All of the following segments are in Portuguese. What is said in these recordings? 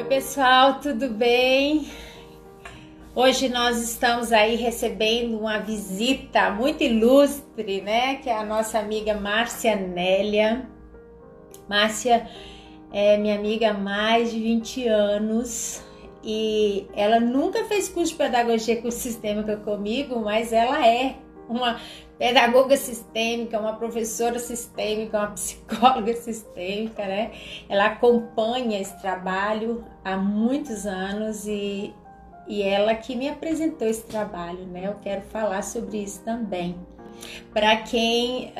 pessoal, tudo bem? Hoje nós estamos aí recebendo uma visita muito ilustre, né? Que é a nossa amiga Márcia Nélia. Márcia é minha amiga há mais de 20 anos e ela nunca fez curso de pedagogia sistêmica comigo, mas ela é uma pedagoga sistêmica, uma professora sistêmica, uma psicóloga sistêmica, né? Ela acompanha esse trabalho há muitos anos e ela que me apresentou esse trabalho, né? Eu quero falar sobre isso também. Para quem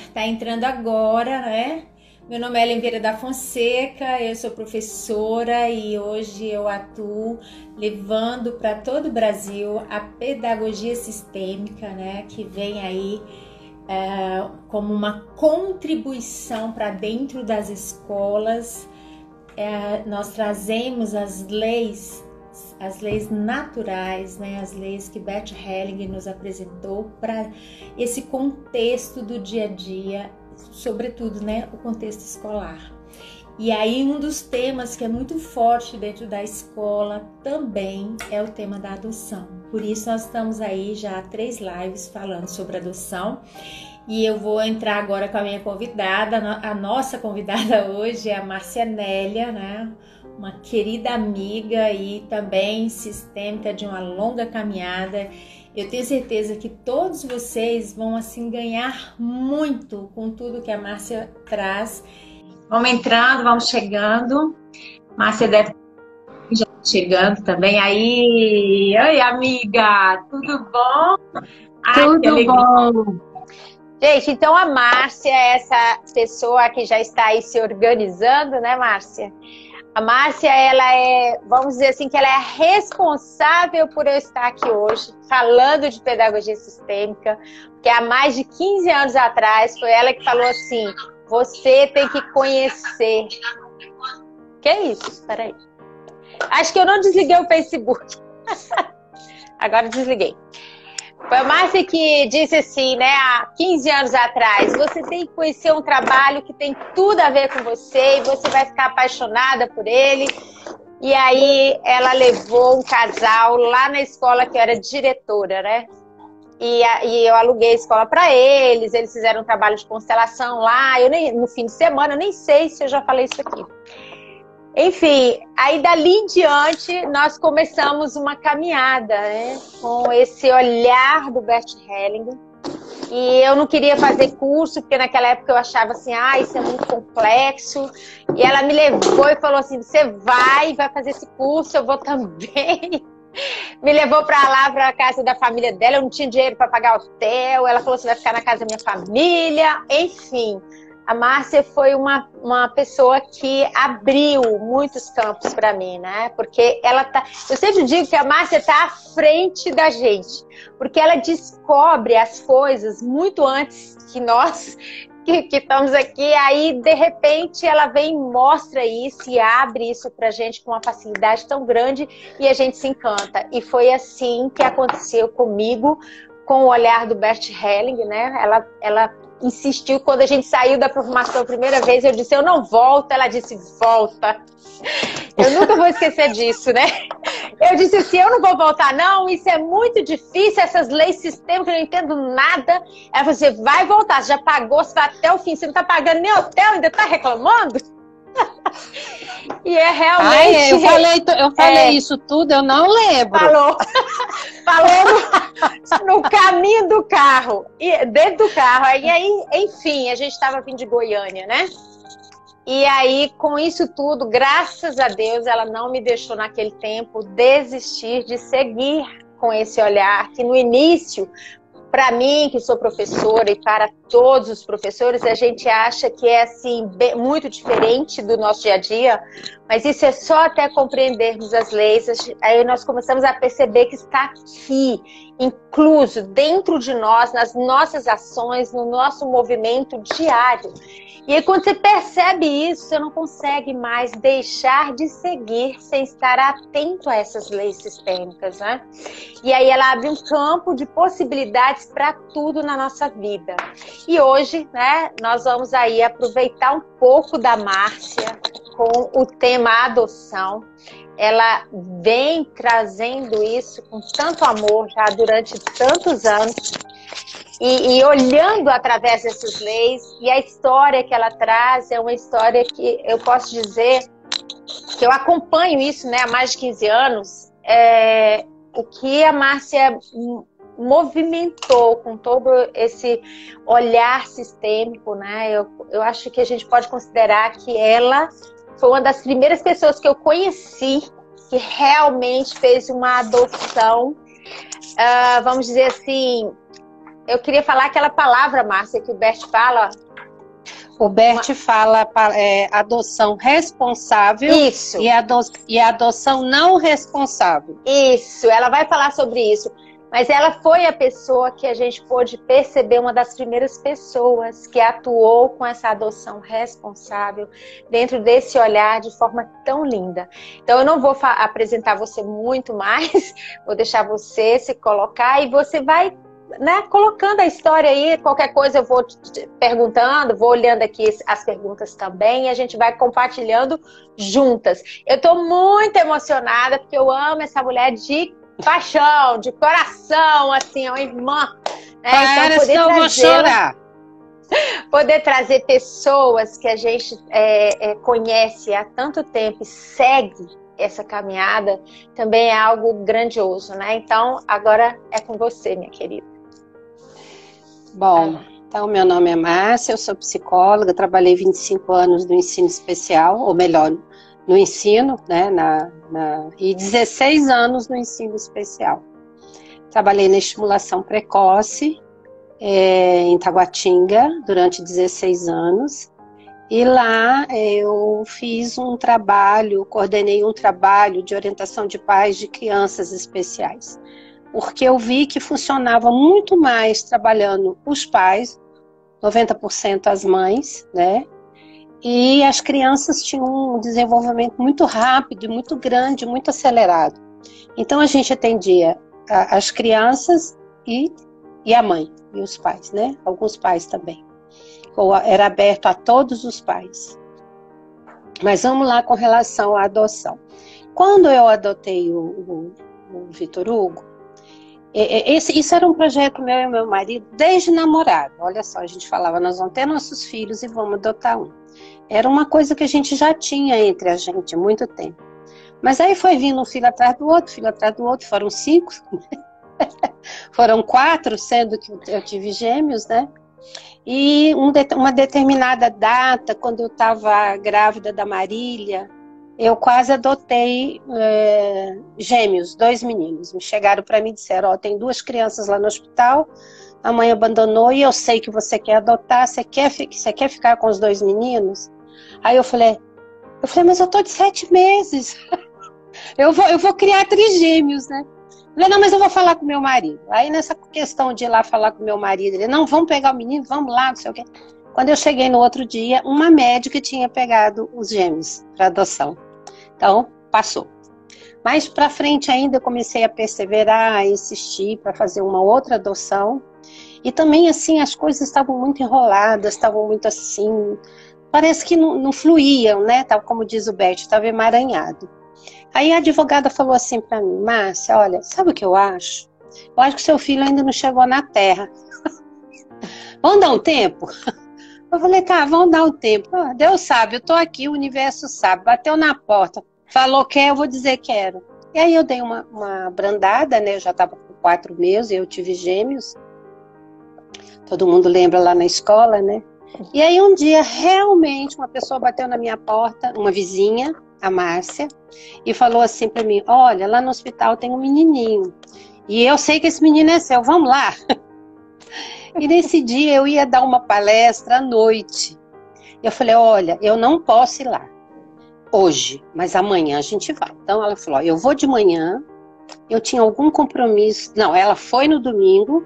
está entrando agora, né? Meu nome é Ellen Vieira da Fonseca, eu sou professora e hoje eu atuo levando para todo o Brasil a pedagogia sistêmica, né, que vem aí como uma contribuição para dentro das escolas. Nós trazemos as leis naturais, né, as leis que Bert Hellinger nos apresentou para esse contexto do dia a dia, sobretudo, né, o contexto escolar. E aí um dos temas que é muito forte dentro da escola também é o tema da adoção. Por isso nós estamos aí já há 3 lives falando sobre adoção. E eu vou entrar agora com a minha convidada. A nossa convidada hoje é a Márcia Nélia, né? Uma querida amiga e também sistêmica de uma longa caminhada. Eu tenho certeza que todos vocês vão assim ganhar muito com tudo que a Márcia traz. Vamos entrando, vamos chegando. Márcia deve já chegando também. Aí, oi amiga, tudo bom? Tudo bom. Gente, então a Márcia é essa pessoa que já está aí se organizando, né, Márcia? A Márcia, ela é, vamos dizer assim, que ela é responsável por eu estar aqui hoje, falando de pedagogia sistêmica, porque há mais de 15 anos atrás foi ela que falou assim, você tem que conhecer. Que isso? Peraí. Acho que eu não desliguei o Facebook. Agora desliguei. Foi a Márcia que disse assim, né, há 15 anos atrás, você tem que conhecer um trabalho que tem tudo a ver com você e você vai ficar apaixonada por ele. E aí ela levou um casal lá na escola que eu era diretora, né? E eu aluguei a escola para eles fizeram um trabalho de constelação lá, no fim de semana, eu nem sei se eu já falei isso aqui. Enfim, aí dali em diante nós começamos uma caminhada, né, com esse olhar do Bert Hellinger. E eu não queria fazer curso, porque naquela época eu achava assim, isso é muito complexo. E ela me levou e falou assim, você vai fazer esse curso, eu vou também. Me levou para lá, para a casa da família dela, eu não tinha dinheiro para pagar hotel. Ela falou, você vai ficar na casa da minha família, enfim. A Márcia foi uma pessoa que abriu muitos campos para mim, né? Porque ela tá... Eu sempre digo que a Márcia está à frente da gente, porque ela descobre as coisas muito antes que nós que estamos aqui. Aí, de repente, ela vem e mostra isso e abre isso para a gente com uma facilidade tão grande e a gente se encanta. E foi assim que aconteceu comigo, com o olhar do Bert Hellinger, né? Ela insistiu, quando a gente saiu da formação a primeira vez, eu disse, eu não volto, ela disse, volta. Eu nunca vou esquecer disso, né? Eu disse assim, eu não vou voltar não, isso é muito difícil, essas leis sistêmicas, eu não entendo nada. Ela falou, você vai voltar, você já pagou, você vai até o fim, você não tá pagando nem hotel, ainda tá reclamando? E é realmente... eu falei isso tudo, eu não lembro. Falou no caminho do carro, dentro do carro. E aí, enfim, a gente estava vindo de Goiânia, né? E aí, com isso tudo, graças a Deus, ela não me deixou naquele tempo desistir de seguir com esse olhar, que no início, para mim, que sou professora, e para todos os professores, a gente acha que é assim, muito diferente do nosso dia a dia, mas isso é só até compreendermos as leis. Aí nós começamos a perceber que está aqui, incluso dentro de nós, nas nossas ações, no nosso movimento diário. E aí, quando você percebe isso, você não consegue mais deixar de seguir sem estar atento a essas leis sistêmicas, né? E aí ela abre um campo de possibilidades para tudo na nossa vida. E hoje, né, nós vamos aí aproveitar um pouco da Márcia, com o tema adoção. Ela vem trazendo isso com tanto amor já durante tantos anos. E olhando através dessas leis, e a história que ela traz é uma história que eu posso dizer que eu acompanho isso, né, há mais de 15 anos, o que a Márcia movimentou com todo esse olhar sistêmico, né? Eu acho que a gente pode considerar que ela foi uma das primeiras pessoas que eu conheci que realmente fez uma adoção, vamos dizer assim, eu queria falar aquela palavra, Márcia, que o Bert fala. O Bert fala adoção responsável. Isso. E adoção não responsável. Isso, ela vai falar sobre isso. Mas ela foi a pessoa que a gente pôde perceber, uma das primeiras pessoas que atuou com essa adoção responsável dentro desse olhar de forma tão linda. Então eu não vou apresentar você muito mais, vou deixar você se colocar e você vai, né, colocando a história aí, qualquer coisa eu vou te perguntando, vou olhando aqui as perguntas também e a gente vai compartilhando juntas. Eu tô muito emocionada porque eu amo essa mulher de paixão, de coração, assim, é uma irmã. Né? Então, poder eu vou chorar. Poder trazer pessoas que a gente conhece há tanto tempo e segue essa caminhada também é algo grandioso, né? Então, agora é com você, minha querida. Bom, então meu nome é Márcia, eu sou psicóloga, trabalhei 25 anos no ensino especial, ou melhor, no ensino, né, e 16 anos no ensino especial. Trabalhei na estimulação precoce, em Taguatinga, durante 16 anos, e lá eu fiz um trabalho, coordenei um trabalho de orientação de pais de crianças especiais, porque eu vi que funcionava muito mais trabalhando os pais, 90% as mães, né? E as crianças tinham um desenvolvimento muito rápido, muito grande, muito acelerado. Então a gente atendia as crianças e a mãe, e os pais, né? Alguns pais também. Era aberto a todos os pais. Mas vamos lá com relação à adoção. Quando eu adotei o Vitor Hugo, isso era um projeto meu e meu marido desde namorado. Olha só, a gente falava, nós vamos ter nossos filhos e vamos adotar um. Era uma coisa que a gente já tinha entre a gente há muito tempo. Mas aí foi vindo um filho atrás do outro, foram 5. Foram 4, sendo que eu tive gêmeos, né? E uma determinada data, quando eu estava grávida da Marília, eu quase adotei gêmeos, 2 meninos. Me chegaram para mim e disseram, tem 2 crianças lá no hospital, a mãe abandonou e eu sei que você quer adotar, você quer ficar com os 2 meninos? Aí eu falei, mas eu tô de 7 meses, eu vou criar trigêmeos, né? Eu falei, não, mas eu vou falar com meu marido. Aí nessa questão de ir lá falar com meu marido, ele, não, vamos pegar o menino, vamos lá, não sei o quê. Quando eu cheguei no outro dia, uma médica tinha pegado os gêmeos para adoção. Então, passou. Mais para frente ainda eu comecei a perseverar, a insistir para fazer uma outra adoção. E também, assim, as coisas estavam muito enroladas, estavam muito assim, parece que não fluíam, né? Como diz o Bert, estava emaranhado. Aí a advogada falou assim para mim, Márcia, olha, sabe o que eu acho? Eu acho que seu filho ainda não chegou na Terra. Vamos dar um tempo? Eu falei, tá, vamos dar um tempo. Deus sabe, eu tô aqui, o universo sabe. Bateu na porta, falou quer, eu vou dizer quero. E aí eu dei uma brandada, né? Eu já estava com 4 meses, eu tive gêmeos. Todo mundo lembra lá na escola, né? E aí um dia, realmente, uma pessoa bateu na minha porta, uma vizinha, a Márcia, e falou assim para mim, olha, lá no hospital tem um menininho. E eu sei que esse menino é seu, vamos lá? E nesse dia eu ia dar uma palestra à noite. Eu falei, olha, eu não posso ir lá hoje, mas amanhã a gente vai. Então ela falou, eu vou de manhã, eu tinha algum compromisso. Não, ela foi no domingo,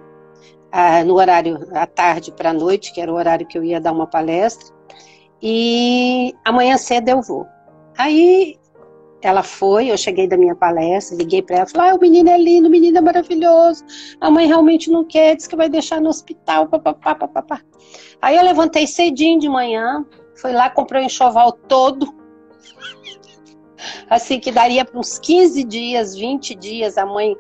no horário à tarde para a noite, que era o horário que eu ia dar uma palestra, e amanhã cedo eu vou. Aí ela foi, eu cheguei da minha palestra, liguei para ela, falei, o menino é lindo, o menino é maravilhoso, a mãe realmente não quer, diz que vai deixar no hospital, papapá, papapá. Aí eu levantei cedinho de manhã, fui lá, comprei o enxoval todo, Assim que daria para uns 15 dias, 20 dias, a mãe,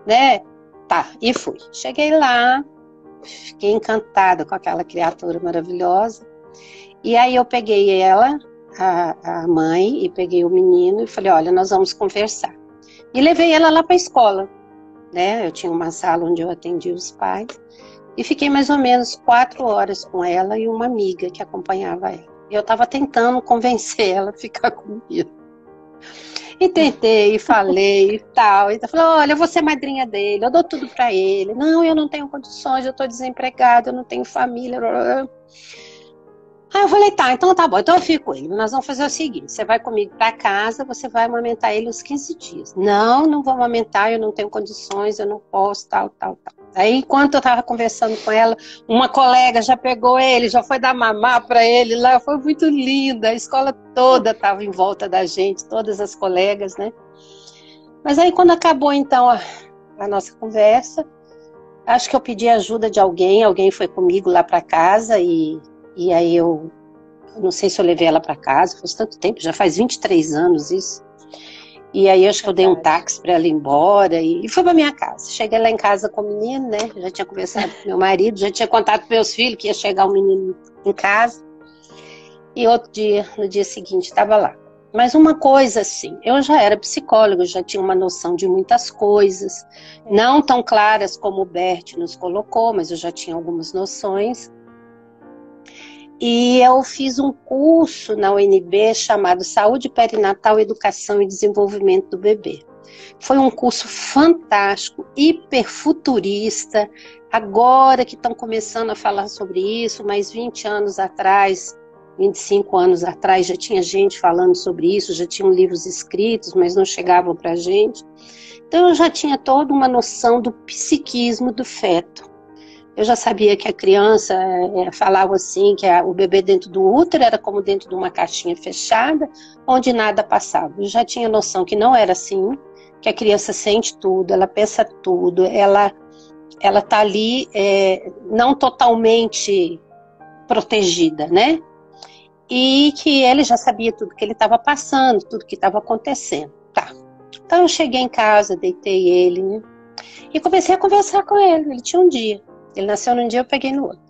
né? Tá, e fui. Cheguei lá, fiquei encantada com aquela criatura maravilhosa. E aí eu peguei ela, a mãe, e peguei o menino e falei, olha, nós vamos conversar. E levei ela lá para a escola, né? Eu tinha uma sala onde eu atendia os pais. E fiquei mais ou menos 4 horas com ela e uma amiga que acompanhava ela. Eu estava tentando convencer ela a ficar comigo. E tentei, e falei e tal. E falou, olha, eu vou ser madrinha dele, eu dou tudo para ele. Não, eu não tenho condições, eu estou desempregada, eu não tenho família. Blá, blá, blá. Aí eu falei, tá, então tá bom, então eu fico com ele. Nós vamos fazer o seguinte, você vai comigo para casa, você vai amamentar ele uns 15 dias. Não, não vou amamentar, eu não tenho condições, eu não posso, tal. Aí, enquanto eu tava conversando com ela, uma colega já pegou ele, já foi dar mamar para ele lá, foi muito linda, a escola toda tava em volta da gente, todas as colegas, né? Mas aí, quando acabou, então, a nossa conversa, acho que eu pedi ajuda de alguém foi comigo lá para casa e aí eu não sei se eu levei ela para casa, faz tanto tempo, já faz 23 anos isso. E aí acho que eu dei um táxi para ela ir embora e fui para minha casa. Cheguei lá em casa com o menino, né? Já tinha conversado com meu marido, já tinha contado para meus filhos que ia chegar o menino em casa. E outro dia, no dia seguinte, estava lá. Mas uma coisa assim, eu já era psicóloga, já tinha uma noção de muitas coisas, não tão claras como o Bert nos colocou, mas eu já tinha algumas noções. E eu fiz um curso na UNB chamado Saúde Perinatal, Educação e Desenvolvimento do Bebê. Foi um curso fantástico, hiperfuturista. Agora que estão começando a falar sobre isso, mas 20 anos atrás, 25 anos atrás, já tinha gente falando sobre isso, já tinham livros escritos, mas não chegavam para a gente. Então eu já tinha toda uma noção do psiquismo do feto. Eu já sabia que a criança falava assim, que o bebê dentro do útero era como dentro de uma caixinha fechada, onde nada passava. Eu já tinha noção que não era assim, que a criança sente tudo, ela pensa tudo, ela está ali não totalmente protegida, né? E que ele já sabia tudo que ele estava passando, tudo que estava acontecendo. Tá. Então eu cheguei em casa, deitei ele, né? E comecei a conversar com ele. Ele tinha um dia. Ele nasceu num dia, eu peguei no outro.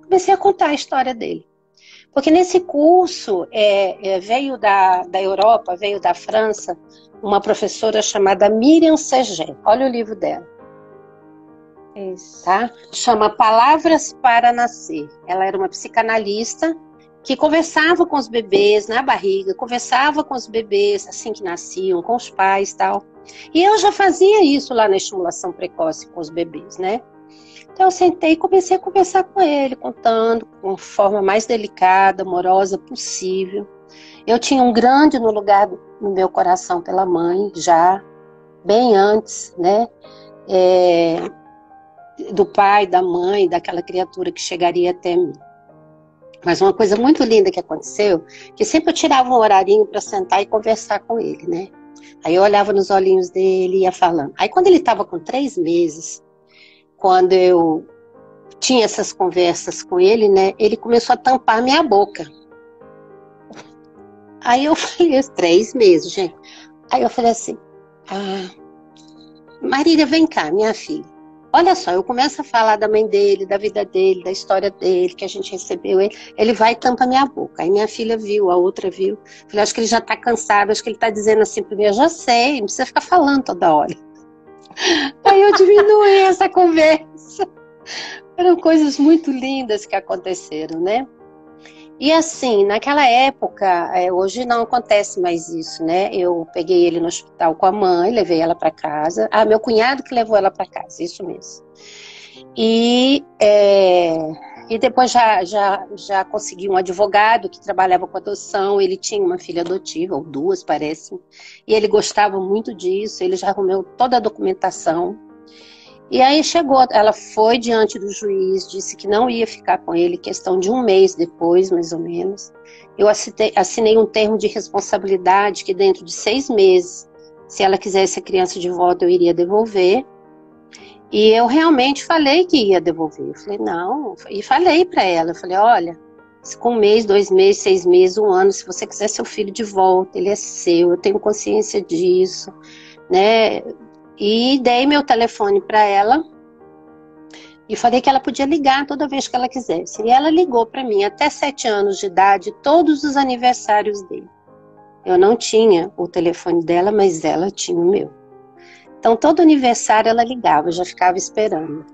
Comecei a contar a história dele. Porque nesse curso veio da Europa, veio da França, uma professora chamada Miriam Segé. Olha o livro dela. Isso. Tá? Chama Palavras para Nascer. Ela era uma psicanalista que conversava com os bebês na barriga, conversava com os bebês assim que nasciam, com os pais e tal. E eu já fazia isso lá na estimulação precoce com os bebês, né? Então eu sentei e comecei a conversar com ele, contando com a forma mais delicada, amorosa possível. Eu tinha um grande no lugar no meu coração pela mãe, já bem antes, né? Do pai, da mãe, daquela criatura que chegaria até mim. Mas uma coisa muito linda que aconteceu, que sempre eu tirava um horarinho para sentar e conversar com ele, né? Aí eu olhava nos olhinhos dele e ia falando. Aí quando ele estava com 3 meses, quando eu tinha essas conversas com ele, né, ele começou a tampar minha boca. Aí eu falei, 3 meses, gente. Aí eu falei assim, Marília, vem cá, minha filha. Olha só, eu começo a falar da mãe dele, da vida dele, da história dele, que a gente recebeu ele vai e tampa minha boca. Aí minha filha viu, a outra viu. Falei, acho que ele já tá cansado, acho que ele tá dizendo assim para mim, eu já sei, não precisa ficar falando toda hora. Aí eu diminuí essa conversa. Eram coisas muito lindas que aconteceram, né? E assim, naquela época, hoje não acontece mais isso, né? Eu peguei ele no hospital com a mãe, levei ela para casa. Meu cunhado que levou ela para casa, isso mesmo. E depois já consegui um advogado que trabalhava com adoção. Ele tinha uma filha adotiva, ou 2, parece. E ele gostava muito disso, ele já arrumou toda a documentação. E aí chegou, ela foi diante do juiz, disse que não ia ficar com ele, questão de 1 mês depois, mais ou menos. Eu assinei um termo de responsabilidade que dentro de 6 meses, se ela quisesse a criança de volta, eu iria devolver. E eu realmente falei que ia devolver. Eu falei, não, e falei para ela, eu falei, olha, com 1 mês, 2 meses, 6 meses, 1 ano, se você quiser seu filho de volta, ele é seu, eu tenho consciência disso, né? E dei meu telefone para ela e falei que ela podia ligar toda vez que ela quisesse. E ela ligou para mim até 7 anos de idade, todos os aniversários dele. Eu não tinha o telefone dela, mas ela tinha o meu. Então, todo aniversário ela ligava, eu já ficava esperando.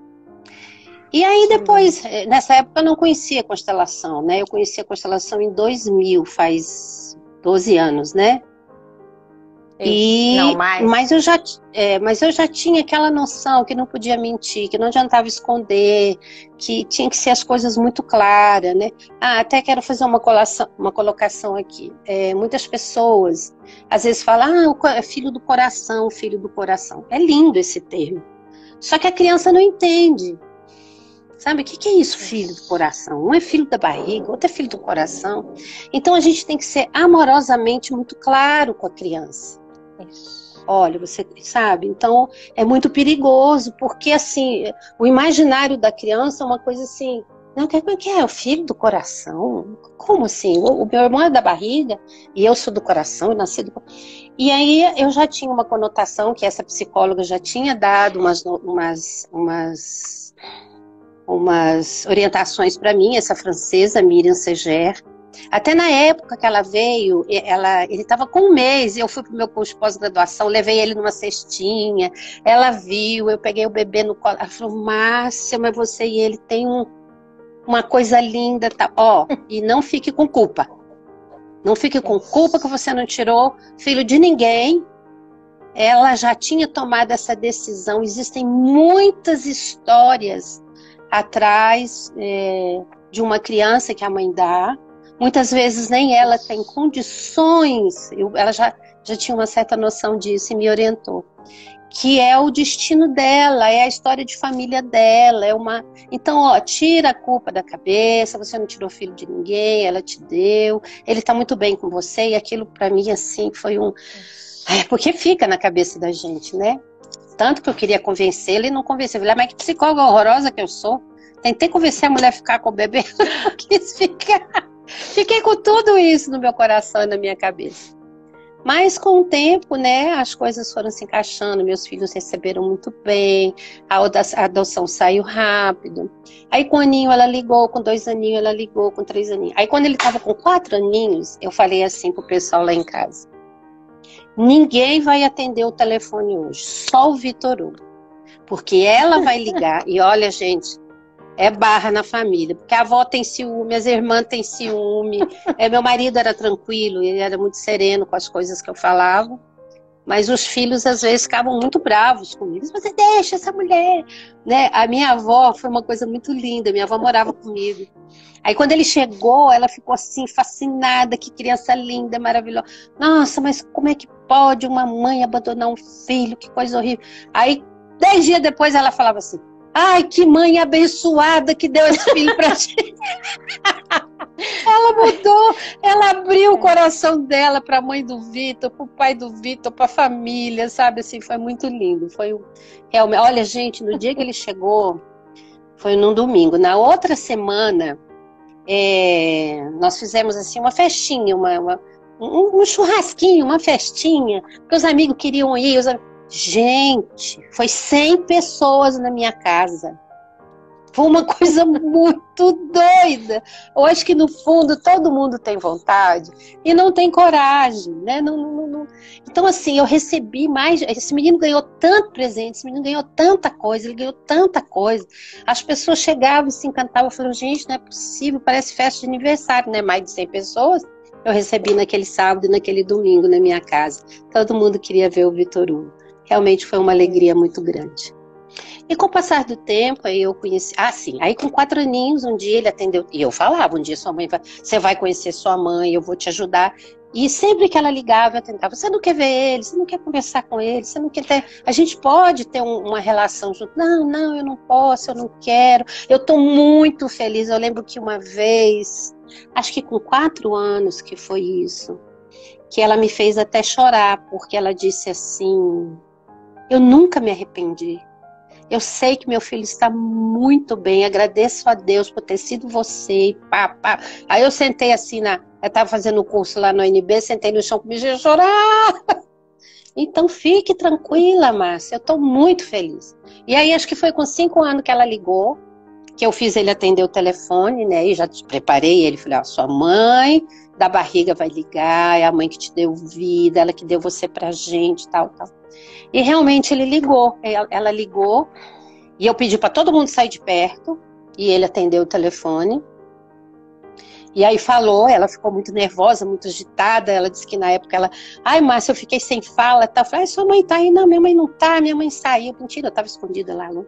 E aí depois, nessa época eu não conhecia a constelação, né? Eu conheci a constelação em 2000, faz 12 anos, né? Não mais. Mas eu já tinha aquela noção que não podia mentir, que não adiantava esconder, que tinha que ser as coisas muito claras, né? Até quero fazer uma colocação aqui. Muitas pessoas às vezes falam, filho do coração, filho do coração. É lindo esse termo. Só que a criança não entende. Sabe, o que é isso, filho do coração? Um é filho da barriga, outro é filho do coração. Então a gente tem que ser amorosamente muito claro com a criança. Olha, você sabe, então é muito perigoso, porque assim, o imaginário da criança é uma coisa assim, não, como é que é? O filho do coração? Como assim? O meu irmão é da barriga e eu sou do coração, eu nasci do coração. E aí eu já tinha uma conotação que essa psicóloga já tinha dado umas orientações para mim, essa francesa, Miriam Seger. Até na época que ela veio, ele estava com 1 mês, eu fui para o meu curso de pós-graduação, levei ele numa cestinha, ela viu, eu peguei o bebê no colo, ela falou, Márcia, mas você e ele tem uma coisa linda, tá? E não fique com culpa. Não fique com culpa que você não tirou filho de ninguém. Ela já tinha tomado essa decisão, existem muitas histórias atrás de uma criança que a mãe dá. Muitas vezes nem ela tem condições, ela já tinha uma certa noção disso e me orientou. Que é o destino dela, é a história de família dela. Então, tira a culpa da cabeça, você não tirou filho de ninguém, ela te deu, ele está muito bem com você, e aquilo para mim, assim, foi porque fica na cabeça da gente, né? Tanto que eu queria convencê-la e não convenceu. Eu falei, mas que psicóloga horrorosa que eu sou. Tentei convencer a mulher a ficar com o bebê, não quis ficar. Fiquei com tudo isso no meu coração e na minha cabeça. Mas com o tempo, né, as coisas foram se encaixando, meus filhos receberam muito bem, a adoção saiu rápido. Aí com 1 aninho ela ligou, com 2 aninhos ela ligou, com 3 aninhos. Aí quando ele estava com 4 aninhos, eu falei assim pro pessoal lá em casa. Ninguém vai atender o telefone hoje, só o Vitor Hugo. Porque ela vai ligar, e olha, gente, é barra na família, porque a avó tem ciúme, as irmãs têm ciúme, meu marido era tranquilo, ele era muito sereno com as coisas que eu falava, mas os filhos às vezes ficavam muito bravos comigo. Você deixa essa mulher, né? A minha avó foi uma coisa muito linda, minha avó morava comigo. Aí quando ele chegou, ela ficou assim, fascinada, que criança linda, maravilhosa. Nossa, mas como é que pode uma mãe abandonar um filho, que coisa horrível. Aí 10 dias depois ela falava assim, ai, que mãe abençoada que deu esse filho pra gente. Ela mudou, ela abriu o coração dela para a mãe do Vitor, para o pai do Vitor, para a família, sabe? Assim, foi muito lindo. Realmente, olha, gente, no dia que ele chegou, foi num domingo. Na outra semana, nós fizemos assim uma festinha, um churrasquinho, uma festinha, porque os amigos queriam ir. Gente, foi 100 pessoas na minha casa. Foi uma coisa muito doida. Eu acho que no fundo todo mundo tem vontade e não tem coragem, né? Não. Então assim, eu recebi mais. Esse menino ganhou tanto presente, esse menino ganhou tanta coisa, ele ganhou tanta coisa. As pessoas chegavam e se encantavam, falavam, gente, não é possível, parece festa de aniversário, né? Mais de 100 pessoas. Eu recebi naquele sábado e naquele domingo na minha casa. Todo mundo queria ver o Vitor Hugo. Realmente foi uma alegria muito grande. E com o passar do tempo, aí eu conheci... sim, aí com 4 aninhos, um dia ele atendeu... E eu falava, um dia sua mãe vai... Você vai conhecer sua mãe, eu vou te ajudar. E sempre que ela ligava, eu tentava... Você não quer ver ele? Você não quer conversar com ele? Você não quer ter... A gente pode ter uma relação junto? Não, eu não posso, eu não quero. Eu tô muito feliz. Eu lembro que uma vez... Acho que com 4 anos que foi isso. Que ela me fez até chorar, porque ela disse assim... Eu nunca me arrependi. eu sei que meu filho está muito bem, agradeço a Deus por ter sido você, e pá, pá. Aí eu sentei assim, eu estava fazendo o curso lá no UNB, sentei no chão comigo e chorar. Então fique tranquila, Márcia, eu estou muito feliz. E aí acho que foi com 5 anos que ela ligou, que eu fiz ele atender o telefone, né, e já preparei ele, falei, ó, sua mãe da barriga vai ligar, é a mãe que te deu vida, ela que deu você pra gente, tal, tal. E realmente ele ligou, ela ligou, e eu pedi para todo mundo sair de perto, e ele atendeu o telefone. E aí falou, ela ficou muito nervosa, muito agitada, ela disse que na época ela, ai, Márcia, eu fiquei sem fala, tá? Eu falei, ai, sua mãe tá aí? Não, minha mãe não tá, minha mãe saiu. Mentira, eu tava escondida lá, não.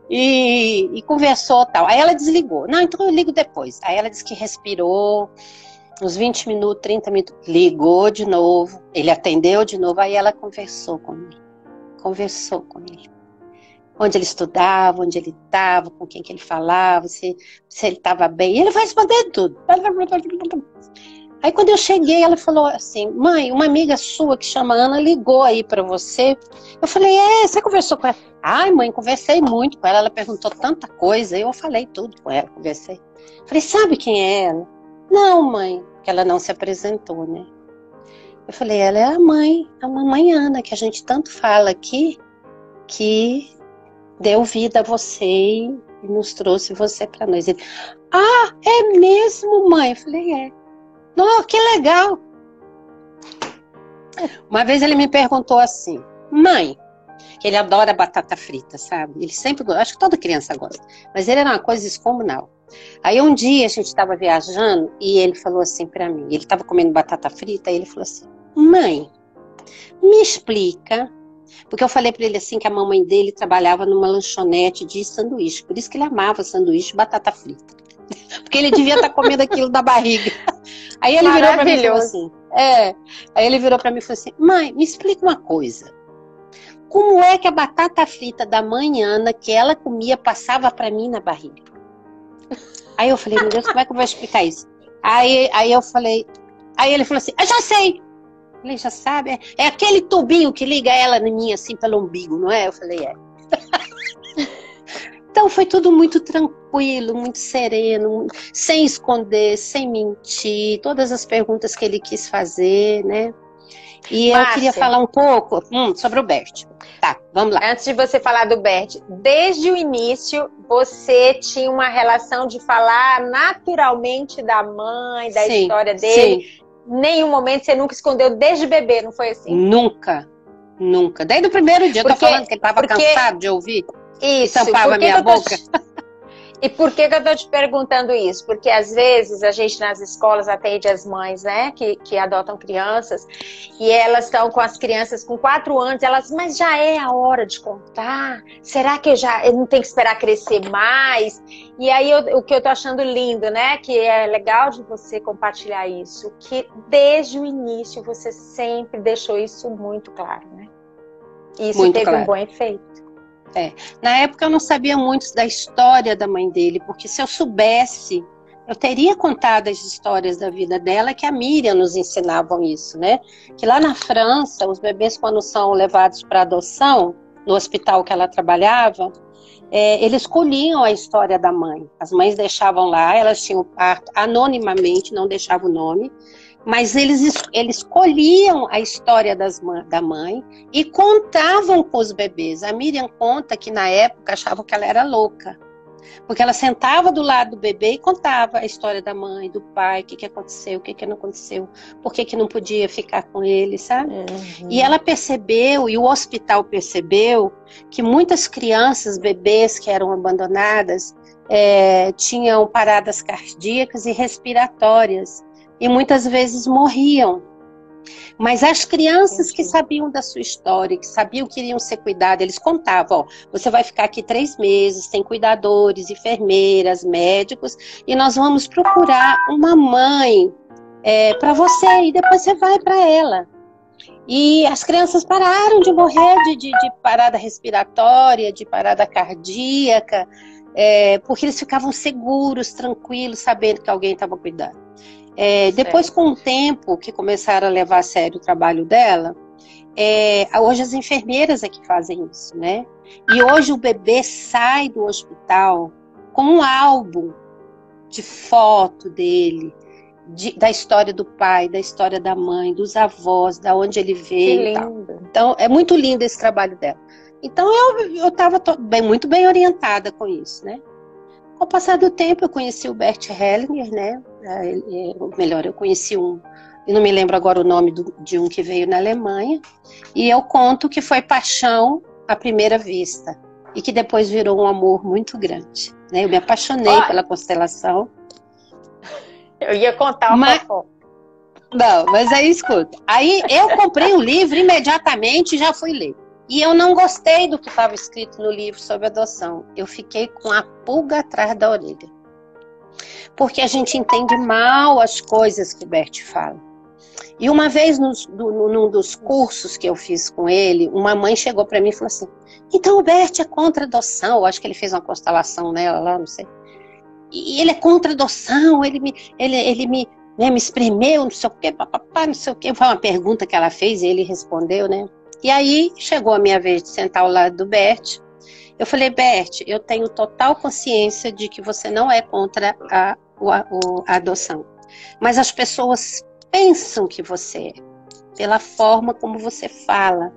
e conversou, tal. Aí ela desligou. Não, então eu ligo depois. Aí ela disse que respirou, uns 20 minutos, 30 minutos, ligou de novo, ele atendeu de novo, aí ela conversou comigo. Conversou com ele. Onde ele estudava, onde ele estava, com quem que ele falava, se ele estava bem. E ele vai responder tudo. Aí quando eu cheguei, ela falou assim, mãe, uma amiga sua que chama Ana ligou aí para você. Eu falei, você conversou com ela? Ai, mãe, conversei muito com ela, ela perguntou tanta coisa, eu falei tudo com ela, conversei. Falei, sabe quem é ela? Não, mãe, porque ela não se apresentou, né? Eu falei, ela é a mamãe Ana, que a gente tanto fala aqui, que deu vida a você e nos trouxe você para nós. Ele, é mesmo, mãe? Eu falei, é. Não, que legal. Uma vez ele me perguntou assim, mãe, que ele adora batata frita, sabe? Ele sempre gosta, acho que toda criança gosta, mas ele era uma coisa descomunal. Aí um dia a gente estava viajando e ele falou assim para mim, ele estava comendo batata frita e ele falou assim, mãe, me explica. Porque eu falei para ele assim que a mamãe dele trabalhava numa lanchonete de sanduíche. Por isso que ele amava sanduíche e batata frita. Porque ele devia estar comendo aquilo da barriga. Aí ele virou para mim e falou assim, Aí ele virou para mim e falou assim, mãe, me explica uma coisa. Como é que a batata frita da mãe Ana, que ela comia, passava para mim na barriga? Aí eu falei, meu Deus, como é que eu vou explicar isso? Aí eu falei, aí ele falou assim, eu já sei. Ele já sabe, é aquele tubinho que liga ela em mim assim pelo umbigo, não é? Eu falei, é. Então foi tudo muito tranquilo, muito sereno, sem esconder, sem mentir, todas as perguntas que ele quis fazer, né? E Márcia, eu queria falar um pouco sobre o Bert. Tá, vamos lá. Antes de você falar do Bert, desde o início você tinha uma relação de falar naturalmente da mãe, da história dele. Sim. Nenhum momento você nunca escondeu desde bebê, não foi assim? Nunca, nunca. Desde o primeiro dia, eu tô falando que ele estava cansado de ouvir. Isso. Tampava a minha boca. E por que eu tô te perguntando isso? Porque às vezes a gente nas escolas atende as mães, né, que adotam crianças, e elas estão com as crianças com 4 anos, mas já é a hora de contar? Será que eu não tenho que esperar crescer mais? E aí o que eu tô achando lindo, né, que é legal de você compartilhar isso, que desde o início você sempre deixou isso muito claro, né? E isso muito teve claro. Um bom efeito. Na época eu não sabia muito da história da mãe dele, porque se eu soubesse, eu teria contado as histórias da vida dela, que a Miriam nos ensinavam isso, né? Que lá na França, os bebês quando são levados para adoção, no hospital que ela trabalhava, eles colhiam a história da mãe. As mães deixavam lá, elas tinham parto anonimamente, não deixavam o nome, mas eles colhiam a história da mãe e contavam com os bebês. A Miriam conta que na época achavam que ela era louca, porque ela sentava do lado do bebê e contava a história da mãe, do pai, o que aconteceu, o que não aconteceu, por que não podia ficar com ele, sabe? Uhum. E ela percebeu, e o hospital percebeu, que muitas crianças, bebês que eram abandonadas, tinham paradas cardíacas e respiratórias, e muitas vezes morriam. Mas as crianças que sabiam da sua história, que sabiam que iriam ser cuidadas, eles contavam, você vai ficar aqui 3 meses, tem cuidadores, enfermeiras, médicos, e nós vamos procurar uma mãe para você, e depois você vai para ela. E as crianças pararam de morrer de parada respiratória, de parada cardíaca, porque eles ficavam seguros, tranquilos, sabendo que alguém estava cuidando. Depois, com o tempo que começaram a levar a sério o trabalho dela, hoje as enfermeiras é que fazem isso, né? E hoje o bebê sai do hospital com um álbum de foto dele, da história do pai, da história da mãe, dos avós, da onde ele veio e tal. Então, é muito lindo esse trabalho dela. Então, eu estava muito bem orientada com isso, né? Com o passar do tempo, eu conheci o Bert Hellinger, né? Melhor, eu conheci eu não me lembro agora o nome de um que veio na Alemanha, e eu conto que foi paixão à primeira vista, e que depois virou um amor muito grande, né? Eu me apaixonei pela constelação. Eu ia contar uma fofoca. Não, mas aí escuta. Aí eu comprei o livro imediatamente e já fui ler. E eu não gostei do que estava escrito no livro sobre adoção. Eu fiquei com a pulga atrás da orelha. Porque a gente entende mal as coisas que o Bert fala. E uma vez, num dos cursos que eu fiz com ele, uma mãe chegou para mim e falou assim: então o Bert é contra a adoção. Eu acho que ele fez uma constelação nela lá, não sei. E ele é contra a adoção, ele me espremeu, não sei o quê, papapá, não sei o quê. Foi uma pergunta que ela fez e ele respondeu, né? E aí chegou a minha vez de sentar ao lado do Bert. Eu falei: Bert, eu tenho total consciência de que você não é contra a adoção. Mas as pessoas pensam que você é, pela forma como você fala.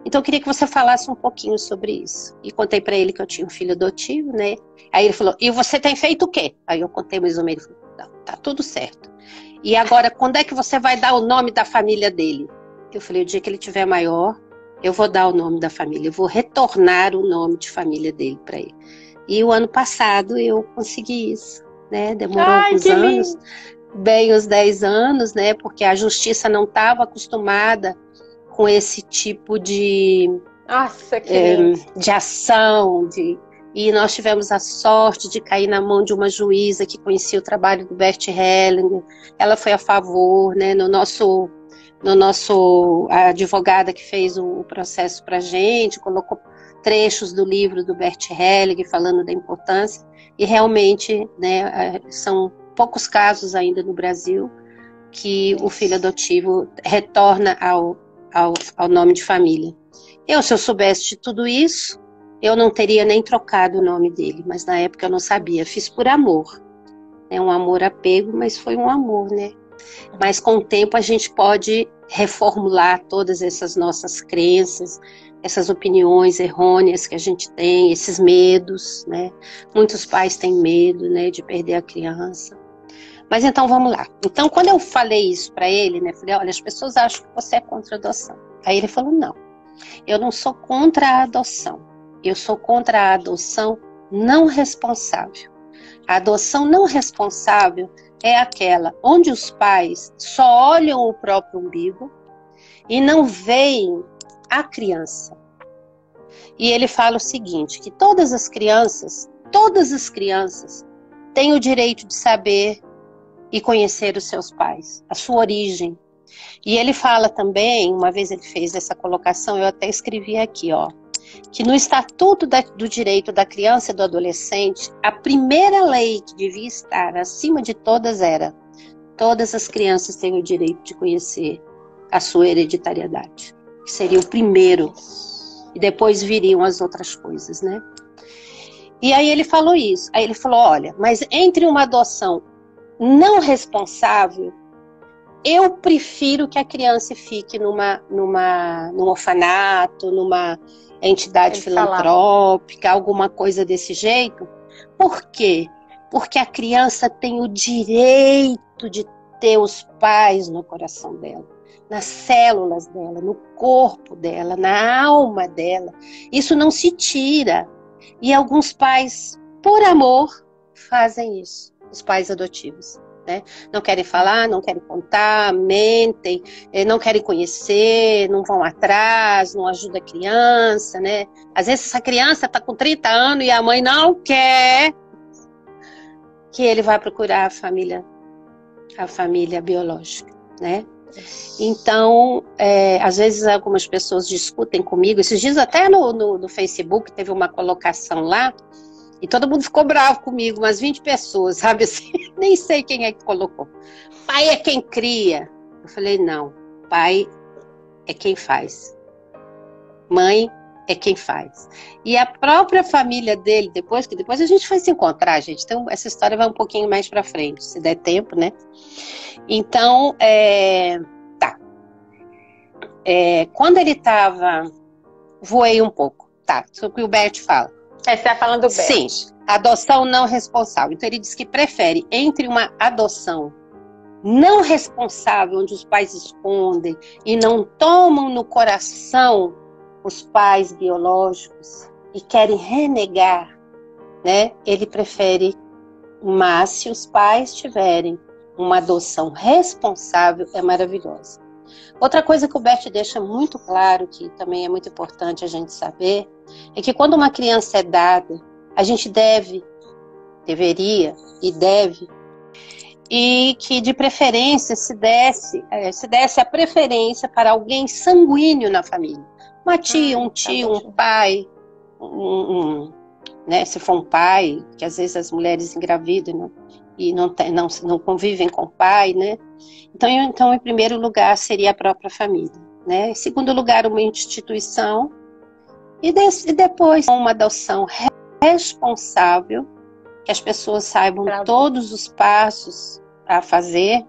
Então eu queria que você falasse um pouquinho sobre isso. E contei para ele que eu tinha um filho adotivo, né? Aí ele falou: e você tem feito o quê? Aí eu contei mais ou menos. Ele falou: não, tá tudo certo. E agora, quando é que você vai dar o nome da família dele? Eu falei: o dia que ele tiver maior, eu vou dar o nome da família. Eu vou retornar o nome de família dele para ele. E o ano passado eu consegui isso, né? Demorou alguns anos. Bem uns 10 anos, né? Porque a justiça não estava acostumada com esse tipo de ação. E nós tivemos a sorte de cair na mão de uma juíza que conhecia o trabalho do Bert Hellinger. Ela foi a favor, né? A advogada que fez o processo para a gente, colocou trechos do livro do Bert Hellinger falando da importância. E realmente, né, são poucos casos ainda no Brasil que o filho adotivo retorna ao nome de família. Se eu soubesse de tudo isso, eu não teria nem trocado o nome dele, mas na época eu não sabia, fiz por amor. É um amor apego, mas foi um amor, né? Mas com o tempo a gente pode reformular todas essas nossas crenças, essas opiniões errôneas que a gente tem, esses medos, né? Muitos pais têm medo, né, de perder a criança. Mas então vamos lá. Então quando eu falei isso para ele, né, falei: olha, as pessoas acham que você é contra a adoção. Aí ele falou: não, eu não sou contra a adoção. Eu sou contra a adoção não responsável. A adoção não responsável é aquela onde os pais só olham o próprio umbigo e não veem a criança. E ele fala o seguinte, que todas as crianças têm o direito de saber e conhecer os seus pais, a sua origem. E ele fala também, uma vez ele fez essa colocação, eu até escrevi aqui, ó, que no Estatuto do Direito da Criança e do Adolescente, a primeira lei que devia estar acima de todas era: todas as crianças têm o direito de conhecer a sua hereditariedade. Que seria o primeiro. E depois viriam as outras coisas, né? E aí ele falou isso. Aí ele falou: olha, mas entre uma adoção não responsável, eu prefiro que a criança fique num orfanato, numa entidade filantrópica, alguma coisa desse jeito. Por quê? Porque a criança tem o direito de ter os pais no coração dela, nas células dela, no corpo dela, na alma dela. Isso não se tira. E alguns pais, por amor, fazem isso, os pais adotivos. Né? Não querem falar, não querem contar, mentem, não querem conhecer, não vão atrás, não ajudam a criança, né? Às vezes essa criança está com 30 anos e a mãe não quer que ele vá procurar a família biológica, né? Então, às vezes algumas pessoas discutem comigo, esses dias até no Facebook teve uma colocação lá, e todo mundo ficou bravo comigo, umas 20 pessoas, sabe assim? Nem sei quem é que colocou. Pai é quem cria. Eu falei: não, pai é quem faz. Mãe é quem faz. E a própria família dele, depois a gente foi se encontrar, gente. Então, essa história vai um pouquinho mais pra frente, se der tempo, né? Então, tá. Quando ele tava... Voei um pouco. Tá, isso é o que o Bert fala. Você tá falando do Bert. Sim, adoção não responsável. Então, ele diz que prefere entre uma adoção não responsável, onde os pais escondem e não tomam no coração os pais biológicos e querem renegar, né? Ele prefere, mas se os pais tiverem uma adoção responsável, é maravilhosa. Outra coisa que o Bert deixa muito claro, que também é muito importante a gente saber, é que quando uma criança é dada, a gente deveria e deve, e que de preferência se desse a preferência para alguém sanguíneo na família. Uma tia, um tio, um pai, né, se for um pai, que às vezes as mulheres engravidam, né, e não convivem com o pai, né? Então, em primeiro lugar, seria a própria família, né? Em segundo lugar, uma instituição, e depois uma adoção responsável, que as pessoas saibam todos os passos a fazer,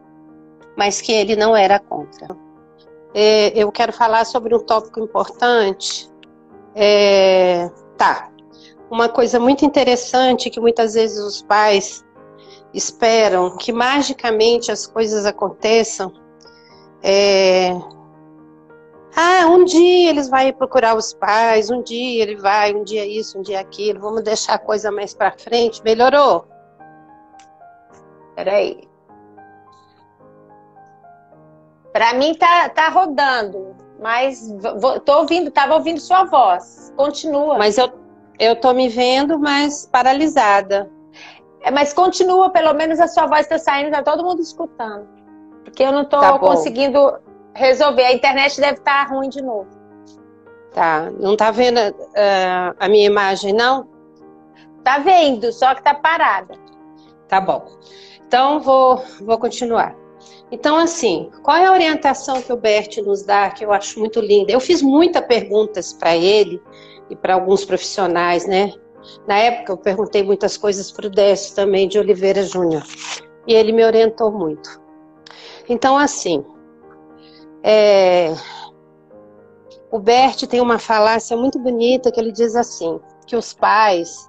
mas que ele não era contra. Eu quero falar sobre um tópico importante. Uma coisa muito interessante que muitas vezes os pais esperam que magicamente as coisas aconteçam. Um dia eles vão procurar os pais, um dia ele vai, um dia isso, um dia aquilo, vamos deixar a coisa mais pra frente. Melhorou? Peraí. Pra mim tá rodando, mas tava ouvindo sua voz. Continua. Mas eu tô me vendo, mas paralisada. Mas continua, pelo menos a sua voz está saindo, tá todo mundo escutando. Porque eu não tô conseguindo resolver. A internet deve estar ruim de novo. Tá, não tá vendo a minha imagem, não? Tá vendo, só que tá parada. Tá bom. Então, vou continuar. Então, assim, qual é a orientação que o Bert nos dá, que eu acho muito linda? Eu fiz muitas perguntas para ele e para alguns profissionais, né? Na época, eu perguntei muitas coisas para o Décio também, de Oliveira Júnior. E ele me orientou muito. Então, assim, o Bert tem uma falácia muito bonita que ele diz assim, que os pais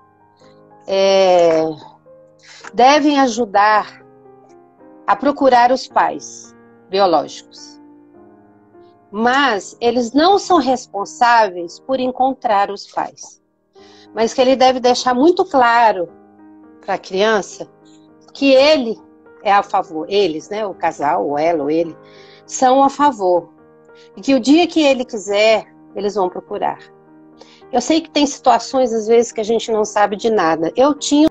devem ajudar a procurar os pais biológicos. Mas eles não são responsáveis por encontrar os pais. Mas que ele deve deixar muito claro para a criança que ele é a favor, eles, né, o casal, ou ela, ou ele, são a favor. E que o dia que ele quiser, eles vão procurar. Eu sei que tem situações, às vezes, que a gente não sabe de nada. Eu tinha...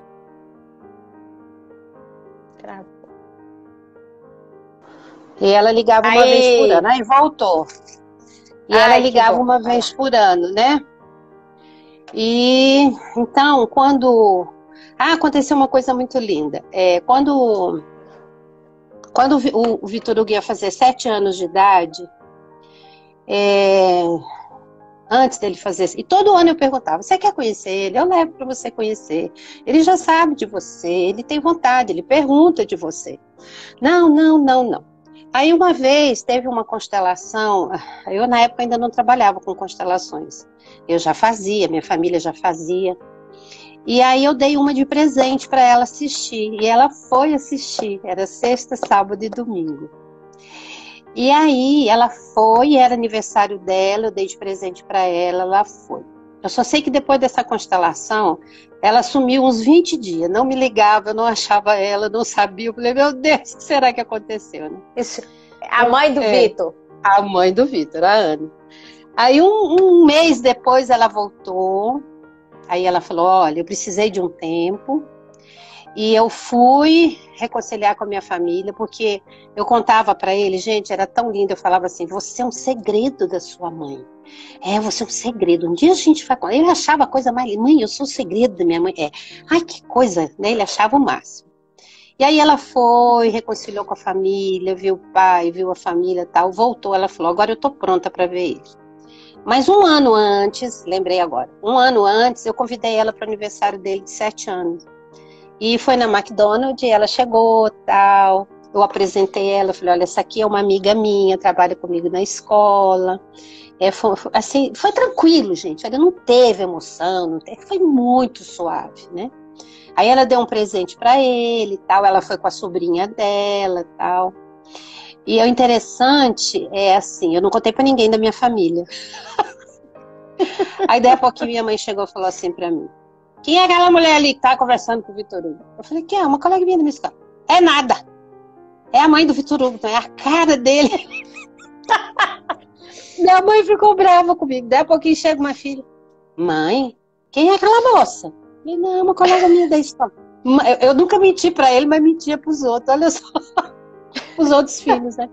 E ela ligava uma vez por ano. Aí voltou. E ela ligava uma vez por ano, né? E então, quando... aconteceu uma coisa muito linda. Quando o Vitor Hugo ia fazer 7 anos de idade, antes dele fazer... E todo ano eu perguntava, você quer conhecer ele? Eu levo para você conhecer. Ele já sabe de você, ele tem vontade, ele pergunta de você. Não. Aí uma vez teve uma constelação, eu na época ainda não trabalhava com constelações. Eu já fazia, minha família já fazia. E aí eu dei uma de presente para ela assistir. E ela foi assistir, era sexta, sábado e domingo. E aí ela foi, era aniversário dela, eu dei de presente para ela, ela foi. Eu só sei que depois dessa constelação, ela sumiu uns 20 dias, não me ligava, eu não achava ela, não sabia. Eu falei, meu Deus, o que será que aconteceu, né? Isso. A mãe do Vitor? A mãe do Vitor, a Ana. Aí um mês depois ela voltou, aí ela falou, olha, eu precisei de um tempo, e eu fui reconciliar com a minha família, porque eu contava para ele, gente, era tão lindo, eu falava assim, você é um segredo da sua mãe. Você é um segredo. Um dia a gente vai... Ele achava a coisa mais... Mãe, eu sou o segredo da minha mãe. Ai, que coisa, né? Ele achava o máximo. E aí ela foi, reconciliou com a família, viu o pai, viu a família e tal, voltou, ela falou, agora eu tô pronta para ver ele. Mas um ano antes, lembrei agora, um ano antes eu convidei ela para o aniversário dele de 7 anos. E foi na McDonald's, ela chegou, tal, eu apresentei ela, falei, olha, essa aqui é uma amiga minha, trabalha comigo na escola. Assim, foi tranquilo, gente, ela não teve emoção, não teve, foi muito suave, né? Aí ela deu um presente para ele, tal, ela foi com a sobrinha dela, tal. E o interessante é assim, eu não contei para ninguém da minha família. Aí daí a pouquinho minha mãe chegou e falou assim para mim, quem é aquela mulher ali que tá conversando com o Vitor Hugo? Eu falei, quem é? Uma colega minha da minha escola. É nada. É a mãe do Vitor Hugo, é a cara dele. Minha mãe ficou brava comigo. Daí a pouquinho chega uma filha. Mãe, quem é aquela moça? Eu, não, uma colega minha da escola. Eu nunca menti pra ele, mas mentia pros outros. Olha só. Os outros filhos, né?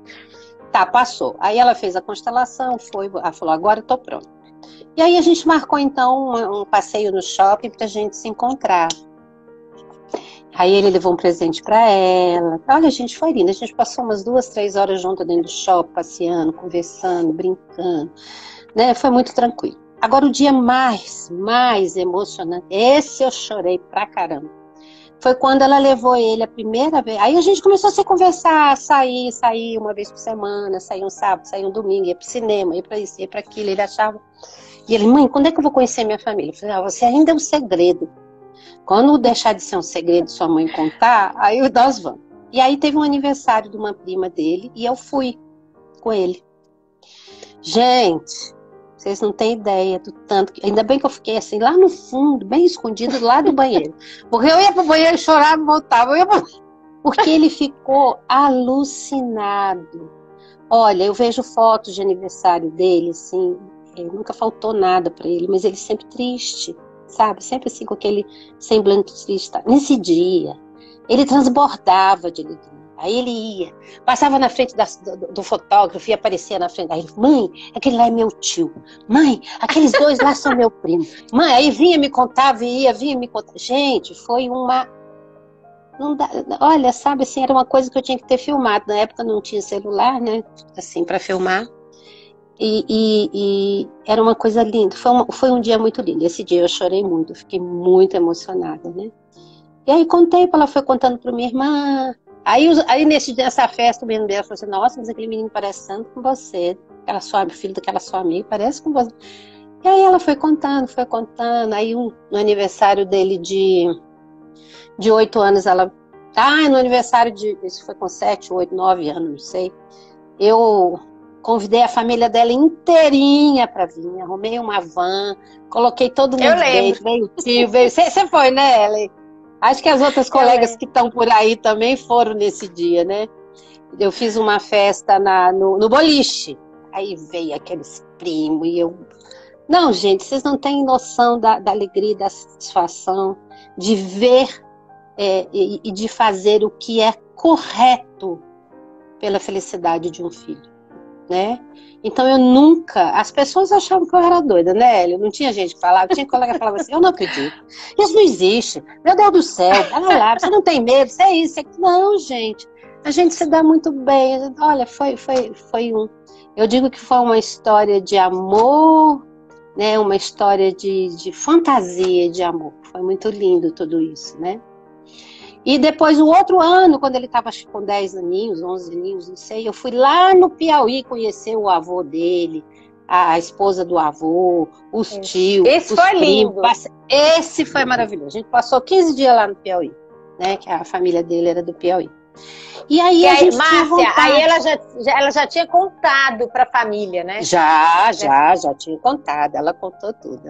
Tá, passou. Aí ela fez a constelação, foi. Ela falou, agora eu tô pronta. E aí a gente marcou, então, um passeio no shopping pra gente se encontrar. Aí ele levou um presente pra ela. Olha, a gente foi linda. A gente passou umas 2, 3 horas junto dentro do shopping, passeando, conversando, brincando. Né? Foi muito tranquilo. Agora, o dia mais emocionante, esse eu chorei pra caramba, foi quando ela levou ele a primeira vez. Aí a gente começou a se conversar, sair uma vez por semana, sair um sábado, sair um domingo, ia pro cinema, ia pra isso, ia pra aquilo. Ele achava... E ele, mãe, quando é que eu vou conhecer minha família? Eu falei, você ainda é um segredo. Quando deixar de ser um segredo sua mãe contar, aí nós vamos. E aí teve um aniversário de uma prima dele e eu fui com ele. Gente, vocês não têm ideia do tanto que... Ainda bem que eu fiquei assim, lá no fundo, bem escondido, lá do banheiro. Porque eu ia pro banheiro, chorava e voltava. Porque ele ficou alucinado. Olha, eu vejo fotos de aniversário dele, assim, nunca faltou nada para ele, mas ele sempre triste, sabe? Sempre assim, com aquele semblante triste. Nesse dia, ele transbordava de alegria. Aí ele ia, passava na frente do fotógrafo e aparecia na frente. Aí ele, mãe, aquele lá é meu tio. Mãe, aqueles 2 lá são meu primo. Mãe, aí vinha me contar, vinha me contar. Gente, foi uma... Não dá, olha, sabe, assim, era uma coisa que eu tinha que ter filmado. Na época não tinha celular, né, assim, para filmar. E era uma coisa linda. Foi um dia muito lindo. Esse dia eu chorei muito, fiquei muito emocionada, né. E aí contei, ela foi contando para minha irmã. Aí nessa festa, o menino dela falou assim, nossa, mas aquele menino parece tanto com você. Filho daquela sua amiga, parece com você. E aí ela foi contando. Aí no aniversário dele de 8 anos, ela... no aniversário isso foi com 7, 8, 9 anos, não sei. Eu convidei a família dela inteirinha para vir. Arrumei uma van, coloquei todo mundo dentro. Veio o tio, veio... Você foi, né, Ellen? Acho que as outras colegas que estão por aí também foram nesse dia, né? Eu fiz uma festa no boliche. Aí veio aqueles primos e eu... Não, gente, vocês não têm noção da alegria, da satisfação de ver e de fazer o que é correto pela felicidade de um filho, né? Então eu nunca... As pessoas achavam que eu era doida, né, Hélio? Não tinha gente que falava, tinha colega que falava assim, eu não acredito, isso não existe, meu Deus do céu, lá, você não tem medo, você é isso, é... Não, gente, a gente se dá muito bem. Olha, foi eu digo que foi uma história de amor, né? Uma história de fantasia de amor. Foi muito lindo tudo isso, né? E depois, o outro ano, quando ele estava com 10 aninhos, 11 aninhos, não sei, eu fui lá no Piauí conhecer o avô dele, a esposa do avô, os tios, Esse os foi primos. lindo. Esse foi maravilhoso. A gente passou 15 dias lá no Piauí, né? Que a família dele era do Piauí. E aí a gente tinha vontade. Aí ela já tinha contado para a família, né? Já tinha contado. Ela contou tudo.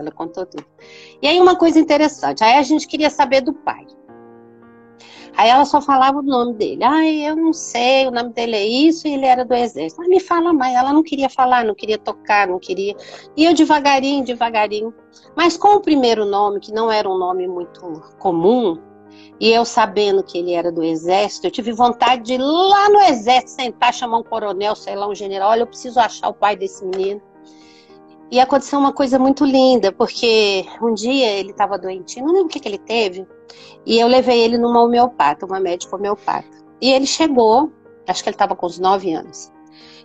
E aí uma coisa interessante, aí a gente queria saber do pai. Aí ela só falava o nome dele. Eu não sei, o nome dele é isso e ele era do exército. Me fala mais. Ela não queria falar, não queria tocar, não queria... E eu devagarinho. Mas com o primeiro nome, que não era um nome muito comum, e eu sabendo que ele era do exército, eu tive vontade de ir lá no exército, sentar, chamar um coronel, sei lá, um general. Olha, eu preciso achar o pai desse menino. E aconteceu uma coisa muito linda, porque um dia ele estava doentinho, não lembro o que ele teve, e eu levei ele numa homeopata, uma médica homeopata. E ele chegou, acho que ele estava com uns 9 anos.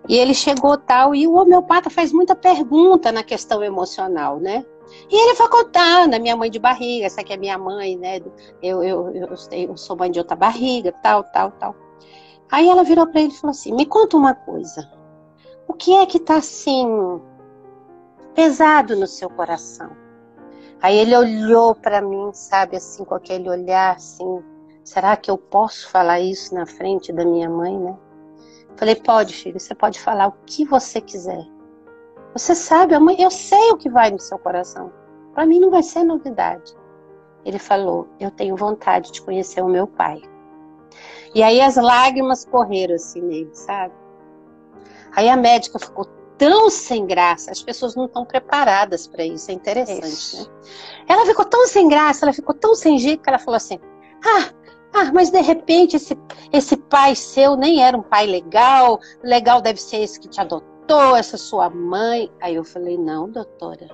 E ele chegou tal, e o homeopata faz muita pergunta na questão emocional, né? E ele foi contando, a minha mãe de barriga, essa aqui é minha mãe, né? Eu sou mãe de outra barriga, tal. Aí ela virou para ele e falou assim, me conta uma coisa, o que é que tá assim, pesado no seu coração? Aí ele olhou para mim, sabe, assim, com aquele olhar assim, será que eu posso falar isso na frente da minha mãe, né? Falei, pode, filho, você pode falar o que você quiser. Você sabe, mãe, eu sei o que vai no seu coração. Para mim não vai ser novidade. Ele falou, eu tenho vontade de conhecer o meu pai. E aí as lágrimas correram assim nele, sabe? Aí a médica ficou tão sem graça, as pessoas não estão preparadas para isso, é interessante, né? Ela ficou tão sem graça, ela ficou tão sem jeito que ela falou assim, mas de repente esse pai seu nem era um pai legal, legal deve ser esse que te adotou, essa sua mãe. Aí eu falei, não, doutora,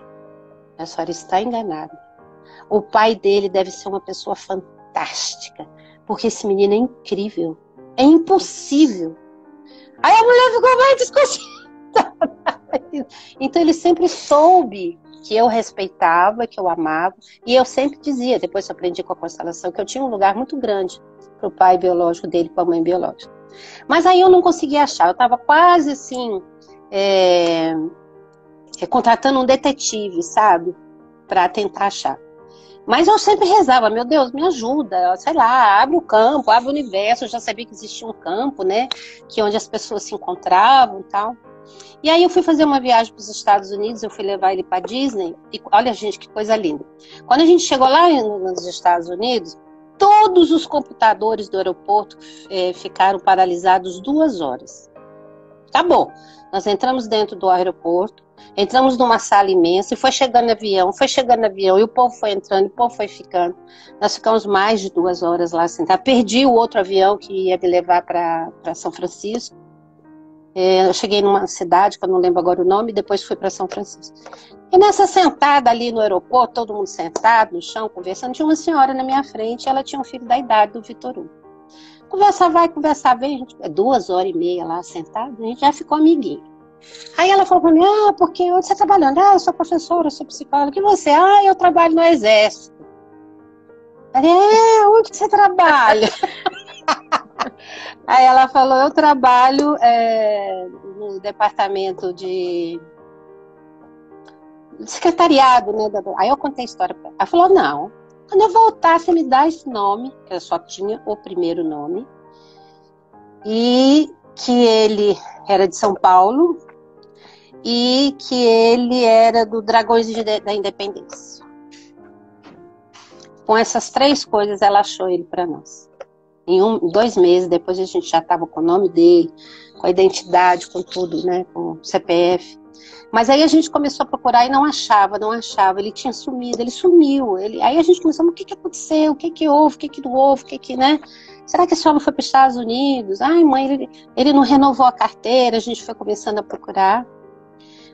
a senhora está enganada. O pai dele deve ser uma pessoa fantástica, porque esse menino é incrível, é impossível. Aí a mulher ficou mais desconcertada. Então ele sempre soube que eu respeitava, que eu amava, e eu sempre dizia, depois eu aprendi com a constelação, que eu tinha um lugar muito grande para o pai biológico dele, para a mãe biológica. Mas aí eu não conseguia achar, eu estava quase assim, contratando um detetive, sabe, para tentar achar. Mas eu sempre rezava, meu Deus, me ajuda, sei lá, abre o campo, abre o universo. Eu já sabia que existia um campo, né, que onde as pessoas se encontravam e tal. E aí eu fui fazer uma viagem para os Estados Unidos, eu fui levar ele para Disney, e olha, gente, que coisa linda. Quando a gente chegou lá nos Estados Unidos, todos os computadores do aeroporto ficaram paralisados 2 horas. Acabou. Nós entramos dentro do aeroporto, entramos numa sala imensa, e foi chegando avião, e o povo foi entrando, e o povo foi ficando. Nós ficamos mais de 2 horas lá sentados. Perdi o outro avião que ia me levar para São Francisco. Eu cheguei numa cidade, que eu não lembro agora o nome, e depois fui para São Francisco. E nessa sentada ali no aeroporto, todo mundo sentado no chão, conversando, tinha uma senhora na minha frente, ela tinha um filho da idade do Vitor Hugo. Conversa vai, conversa vem, a gente, 2h30 lá sentado, a gente já ficou amiguinho. Aí ela falou para mim, porque onde você está trabalhando? Eu sou professora, eu sou psicóloga. E você? Eu trabalho no Exército. Eu falei, onde que você trabalha? Aí ela falou, eu trabalho no departamento de secretariado, né? Aí eu contei a história para ela. Ela falou, não, quando eu voltar, você me dá esse nome, que eu só tinha o primeiro nome, e que ele era de São Paulo, e que ele era do Dragões da Independência. Com essas 3 coisas, ela achou ele para nós. Em 2 meses, depois a gente já estava com o nome dele, com a identidade, com tudo, né? Com o CPF. Mas aí a gente começou a procurar e não achava. Ele tinha sumido, ele sumiu. Aí a gente começou, o que aconteceu? O que houve? O que não houve? né? Será que esse homem foi para os Estados Unidos? Ai, mãe, ele não renovou a carteira. A gente foi começando a procurar.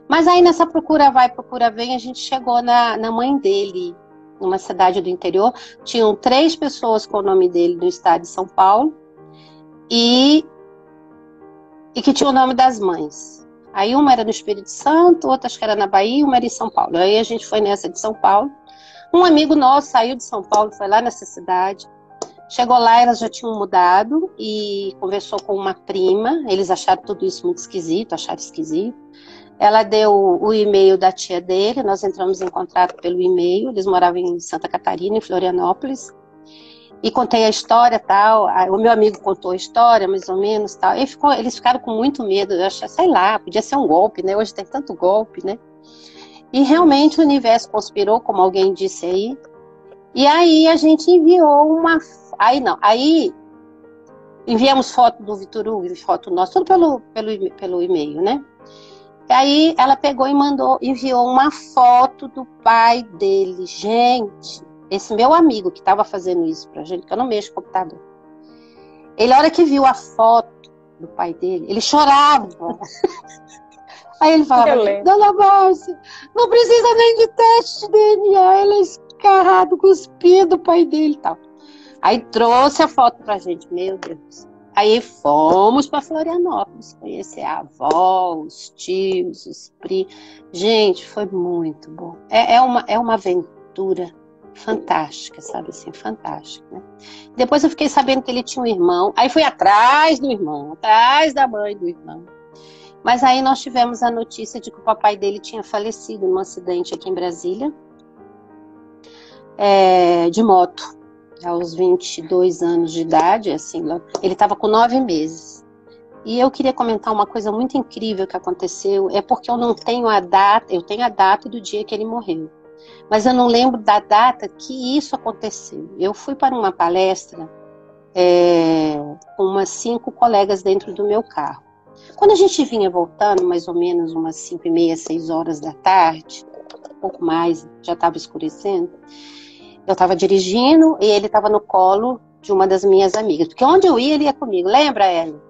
Mas aí nessa procura vai, procura vem, a gente chegou na mãe dele, numa cidade do interior. Tinham 3 pessoas com o nome dele no estado de São Paulo e que tinha o nome das mães. Aí uma era no Espírito Santo, outra acho que era na Bahia, uma era em São Paulo. Aí a gente foi nessa de São Paulo. Um amigo nosso saiu de São Paulo, foi lá nessa cidade. Chegou lá, elas já tinham mudado e conversou com uma prima. Eles acharam tudo isso muito esquisito, Ela deu o e-mail da tia dele, nós entramos em contato pelo e-mail, eles moravam em Santa Catarina, em Florianópolis, e contei a história tal, o meu amigo contou a história, mais ou menos, tal, eles ficaram com muito medo, eu achei, sei lá, podia ser um golpe, né, hoje tem tanto golpe, né, e realmente o universo conspirou, como alguém disse aí, e aí a gente enviou aí enviamos foto do Vitor Hugo, foto nossa, tudo pelo e-mail, né. E aí ela pegou e enviou uma foto do pai dele. Gente, esse meu amigo que estava fazendo isso pra gente, que eu não mexo no computador. Ele, a hora que viu a foto do pai dele, ele chorava. Aí ele falava, dona Márcia, não precisa nem de teste de DNA, ele é escarrado, cuspido, o pai dele e tal. Aí trouxe a foto pra gente, meu Deus. Aí fomos para Florianópolis conhecer a avó, os tios, os primos. Gente, foi muito bom. É uma aventura fantástica, sabe assim, fantástica, né? Depois eu fiquei sabendo que ele tinha um irmão. Aí fui atrás do irmão, atrás da mãe do irmão. Mas aí nós tivemos a notícia de que o papai dele tinha falecido num acidente aqui em Brasília, de moto, aos 22 anos de idade, assim, ele estava com 9 meses. E eu queria comentar uma coisa muito incrível que aconteceu, é porque eu não tenho a data, eu tenho a data do dia que ele morreu, mas eu não lembro da data que isso aconteceu. Eu fui para uma palestra com umas 5 colegas dentro do meu carro. Quando a gente vinha voltando, mais ou menos umas 5h30, 6 horas da tarde, um pouco mais, já estava escurecendo, eu estava dirigindo e ele estava no colo de uma das minhas amigas. Porque onde eu ia, ele ia comigo. Lembra, Ellen?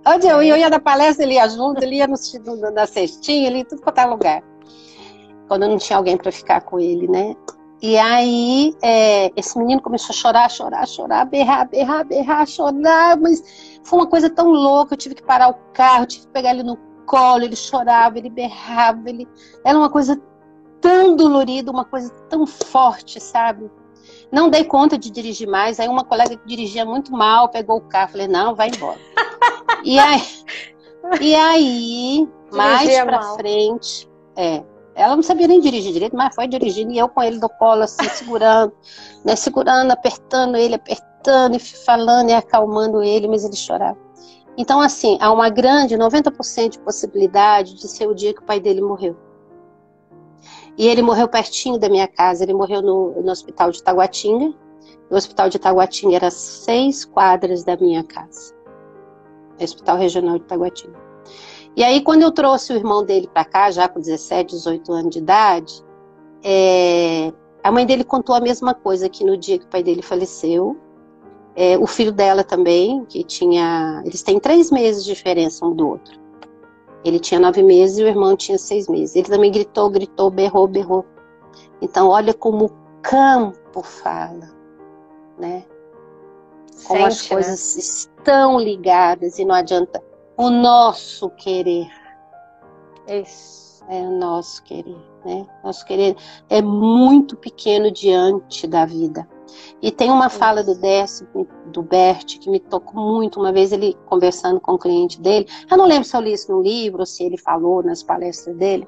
Onde eu ia na palestra, ele ia junto, ele ia na cestinha, ele ia em tudo quanto é lugar. Quando eu não tinha alguém para ficar com ele, né? E aí, esse menino começou a chorar, berrar, chorar, mas foi uma coisa tão louca, eu tive que parar o carro, tive que pegar ele no colo, ele chorava, ele berrava, era uma coisa tão dolorida, uma coisa tão forte, sabe? Não dei conta de dirigir mais, aí uma colega que dirigia muito mal, pegou o carro, falei, não, vai embora. E aí mais pra frente, ela não sabia nem dirigir direito, mas foi dirigindo, e eu com ele do colo, assim, segurando, né, apertando ele, e falando e acalmando ele, mas ele chorava. Então, assim, há uma grande, 90% de possibilidade de ser o dia que o pai dele morreu. E ele morreu pertinho da minha casa, ele morreu no hospital de Taguatinga. O hospital de Taguatinga era 6 quadras da minha casa. O Hospital Regional de Taguatinga. E aí, quando eu trouxe o irmão dele para cá, já com 17, 18 anos de idade, a mãe dele contou a mesma coisa, que no dia que o pai dele faleceu, o filho dela também, eles têm 3 meses de diferença um do outro. Ele tinha 9 meses e o irmão tinha 6 meses. Ele também gritou, berrou. Então, olha como o campo fala, né? Como as coisas estão ligadas e não adianta o nosso querer. Isso. É o nosso querer, né? Nosso querer é muito pequeno diante da vida. E tem uma fala do Bert, que me tocou muito. Uma vez ele conversando com um cliente dele, eu não lembro se eu li isso no livro ou se ele falou nas palestras dele.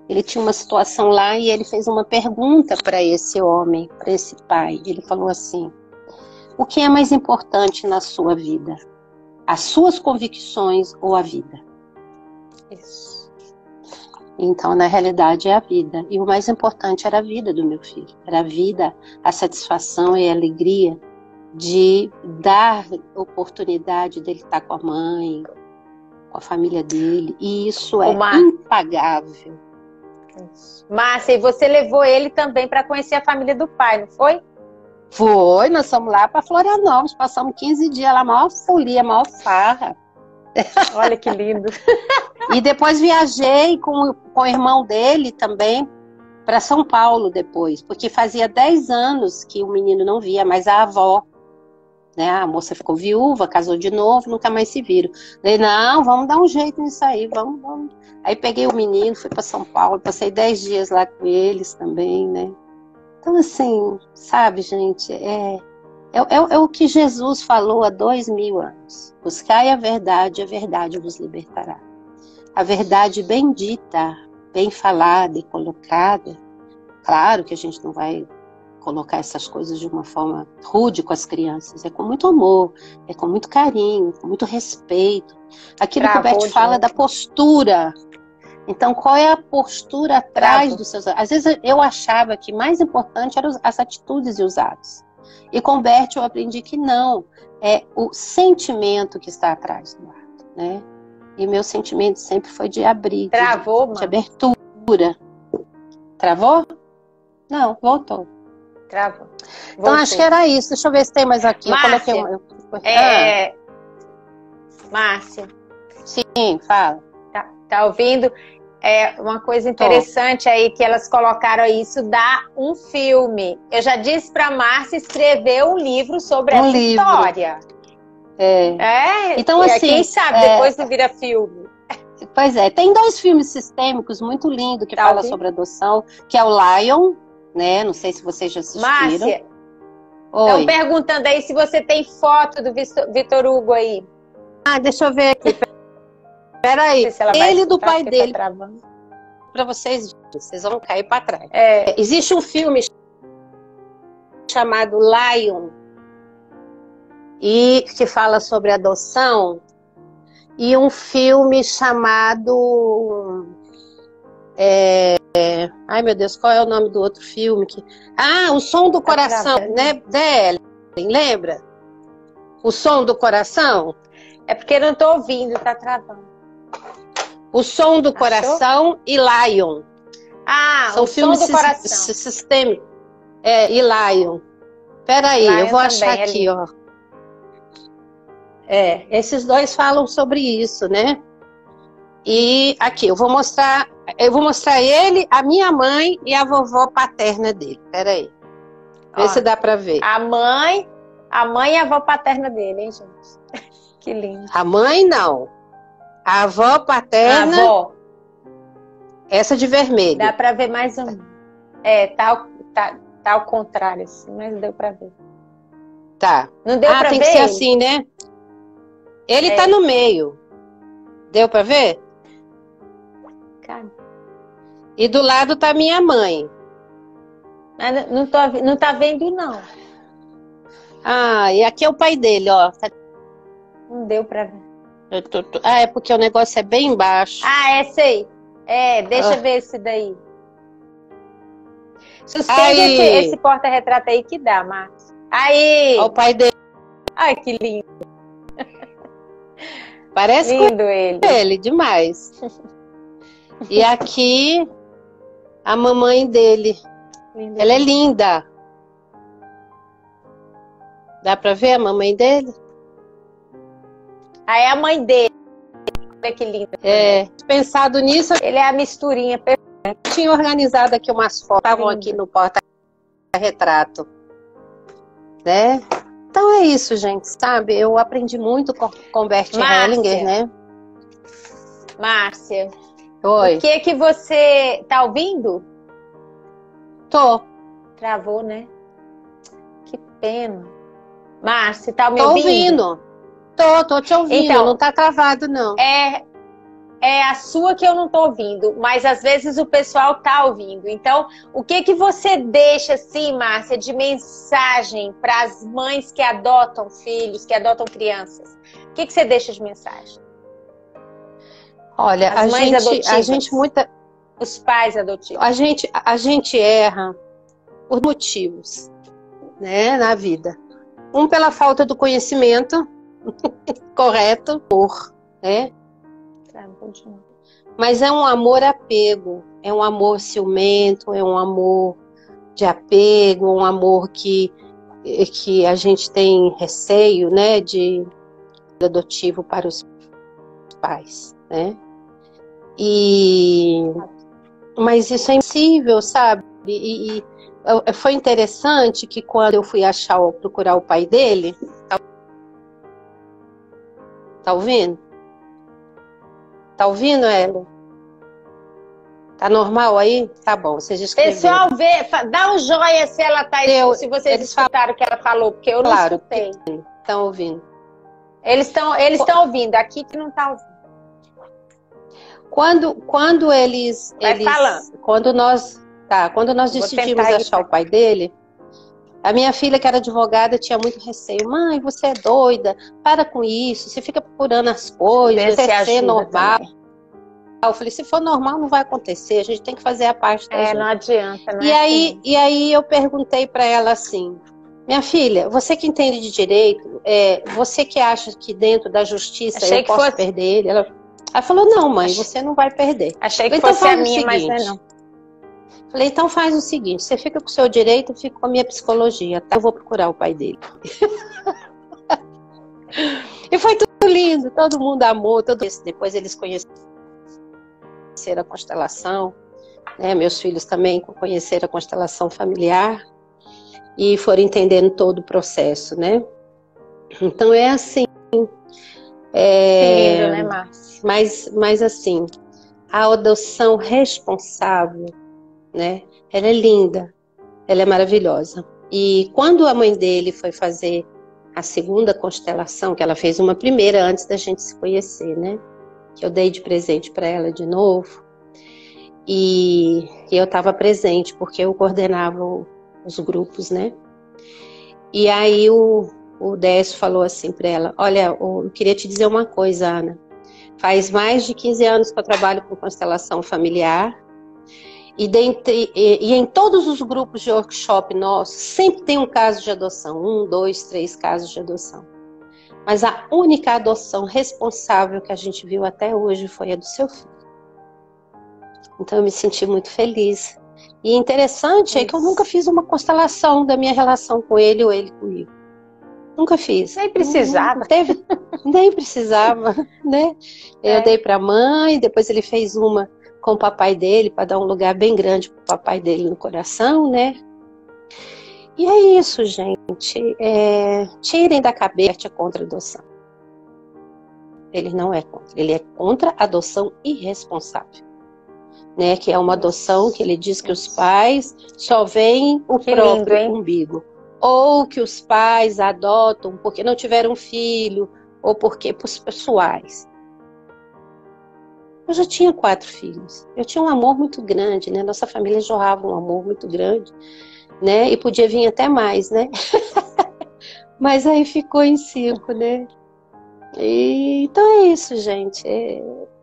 Ele tinha uma situação lá e ele fez uma pergunta para esse homem, para esse pai. Ele falou assim: o que é mais importante na sua vida? As suas convicções ou a vida? Isso. Então, na realidade, é a vida. E o mais importante era a vida do meu filho. Era a vida, a satisfação e a alegria de dar oportunidade dele estar com a mãe, com a família dele. E isso é impagável. Márcia, e você levou ele também para conhecer a família do pai, não foi? Foi, nós fomos lá para Florianópolis, passamos 15 dias lá, maior folia, maior farra. Olha que lindo. E depois viajei com o irmão dele também para São Paulo depois, porque fazia 10 anos que o menino não via mais a avó, né? A moça ficou viúva, casou de novo, nunca mais se viram. Falei, não, vamos dar um jeito nisso aí, vamos. Aí peguei o menino, fui para São Paulo, passei 10 dias lá com eles também, né? Então, assim, sabe, gente, é o que Jesus falou há 2000 anos. Buscai a verdade vos libertará. A verdade bem dita, bem falada e colocada. Claro que a gente não vai colocar essas coisas de uma forma rude com as crianças. É com muito amor, é com muito carinho, com muito respeito. Aquilo que o Bert fala da postura. Então, qual é a postura atrás dos seus... Às vezes eu achava que mais importante eram as atitudes e os atos. E com o Bert eu aprendi que não. É o sentimento que está atrás do ato, né? E meu sentimento sempre foi de abrir, de abertura. Travou? Não, voltou. Travou. Então acho que era isso. Deixa eu ver se tem mais aqui. Márcia, eu coloquei Márcia. Sim, fala. Tá ouvindo? É uma coisa interessante aí que elas colocaram isso, dá um filme. Eu já disse para Márcia escrever um livro sobre essa história. Então, assim, quem sabe depois não vira filme. Pois é, tem 2 filmes sistêmicos muito lindos que falam sobre adoção, que é o Lion, né? Não sei se vocês já assistiram. Márcia, estão perguntando aí se você tem foto do Vitor Hugo aí. Ah, deixa eu ver aqui. Peraí, ele do pai dele. Para vocês vão cair para trás. Existe um filme chamado Lion, e que fala sobre adoção, e um filme chamado... ai, meu Deus, qual é o nome do outro filme? O Som do Coração, né, dela? Lembra? O Som do Coração? É porque eu não estou ouvindo, tá travando. O Som do Coração e Lion. São filmes do Coração. Sistêmicos. E Lion. Peraí, eu vou achar aqui, ó. Esses 2 falam sobre isso, né? E aqui, eu vou mostrar ele, a minha mãe e a vovó paterna dele. Peraí. Vê se dá pra ver. A mãe e a avó paterna dele, hein, gente? Que lindo. A mãe, não. A avó paterna. A avó. Essa de vermelho. Dá pra ver mais um. Tá ao contrário, assim, mas deu pra ver. Tá. Não deu pra ver? Tem que ser assim, né? Ele tá no meio. Deu pra ver? Cara. E do lado tá minha mãe. Não tá vendo, não. E aqui é o pai dele, ó. Não deu pra ver. É porque o negócio é bem baixo. Esse aí. Deixa eu ver esse daí. Suspende esse porta-retrato aí que dá, Márcia. Aí! Ó, o pai dele. Ai, que lindo. Parece lindo ele demais. E aqui, a mamãe dele. Lindo. Ela é linda. Dá pra ver a mamãe dele? É a mãe dele. Olha que lindo. Pensado nisso. Ele é a misturinha. Tinha organizado aqui umas fotos. Estavam aqui no porta-retrato. Né? Então é isso, gente, sabe? Eu aprendi muito com Bert Hellinger, né? Márcia. Oi. O que você... Tá ouvindo? Tô. Travou, né? Que pena. Márcia, tá me ouvindo? Tô te ouvindo. Então, não tá travado, não. É a sua que eu não tô ouvindo, mas às vezes o pessoal tá ouvindo. Então, o que você deixa, assim, Márcia, de mensagem para as mães que adotam filhos, que adotam crianças? O que você deixa de mensagem? Olha, a gente muita... Os pais adotivos. A gente erra por motivos, né, na vida. Um, pela falta do conhecimento correto, né? Mas é um amor apego, é um amor ciumento, é um amor de apego, um amor que a gente tem receio, né, de adotivo para os pais, né? Mas isso é impossível, sabe? E foi interessante que quando eu fui procurar o pai dele, tá ouvindo? Tá ouvindo, Elo? Tá normal aí? Tá bom, vocês escreveram. Pessoal, dá um joinha se ela tá se vocês escutaram o que ela falou, porque eu não escutei. Estão ouvindo. Eles estão ouvindo, aqui que não tá ouvindo. Quando eles falando. Quando nós decidimos achar o pai dele, a minha filha, que era advogada, tinha muito receio. Mãe, você é doida, para com isso, você fica procurando as coisas, ser normal. Também. Eu falei, se for normal, não vai acontecer, a gente tem que fazer a parte da gente. Não adianta, né? E aí eu perguntei para ela assim, minha filha, você que entende de direito, você que acha que dentro da justiça eu posso perder ele? Ela falou, não, mãe, você não vai perder. Achei que fosse a minha, mas não é não. Falei, então faz o seguinte, você fica com o seu direito, eu fico com a minha psicologia, tá? Eu vou procurar o pai dele. E foi tudo lindo, todo mundo amou, depois eles conheceram conheceram a constelação, né? Meus filhos também conheceram a constelação familiar e foram entendendo todo o processo, né? Então é assim. Que lindo, né, Márcia? Mas assim, a adoção responsável, né? Ela é linda, ela é maravilhosa. E quando a mãe dele foi fazer a segunda constelação, que ela fez uma primeira antes da gente se conhecer, né? Que eu dei de presente para ela de novo. E eu estava presente, porque eu coordenava os grupos, né? E aí o Décio falou assim para ela: olha, eu queria te dizer uma coisa, Ana. Faz mais de 15 anos que eu trabalho com constelação familiar. E em todos os grupos de workshop nossos, sempre tem um caso de adoção. 1, 2, 3 casos de adoção. Mas a única adoção responsável que a gente viu até hoje foi a do seu filho. Então eu me senti muito feliz. E interessante é que eu nunca fiz uma constelação da minha relação com ele ou ele comigo. Nunca fiz. Nem precisava. Nem precisava, né? Eu dei para a mãe, depois ele fez uma com o papai dele, para dar um lugar bem grande para o papai dele no coração, né? E é isso, gente. Tirem da cabeça contra a adoção. Ele não é contra. Ele é contra a adoção irresponsável. Né? Que é uma adoção que ele diz que os pais só veem o próprio umbigo. Ou que os pais adotam porque não tiveram filho, ou porque pessoais. Eu já tinha 4 filhos. Eu tinha um amor muito grande, né? Nossa família jorrava um amor muito grande, né? E podia vir até mais, né? Mas aí ficou em 5, né? Então é isso, gente.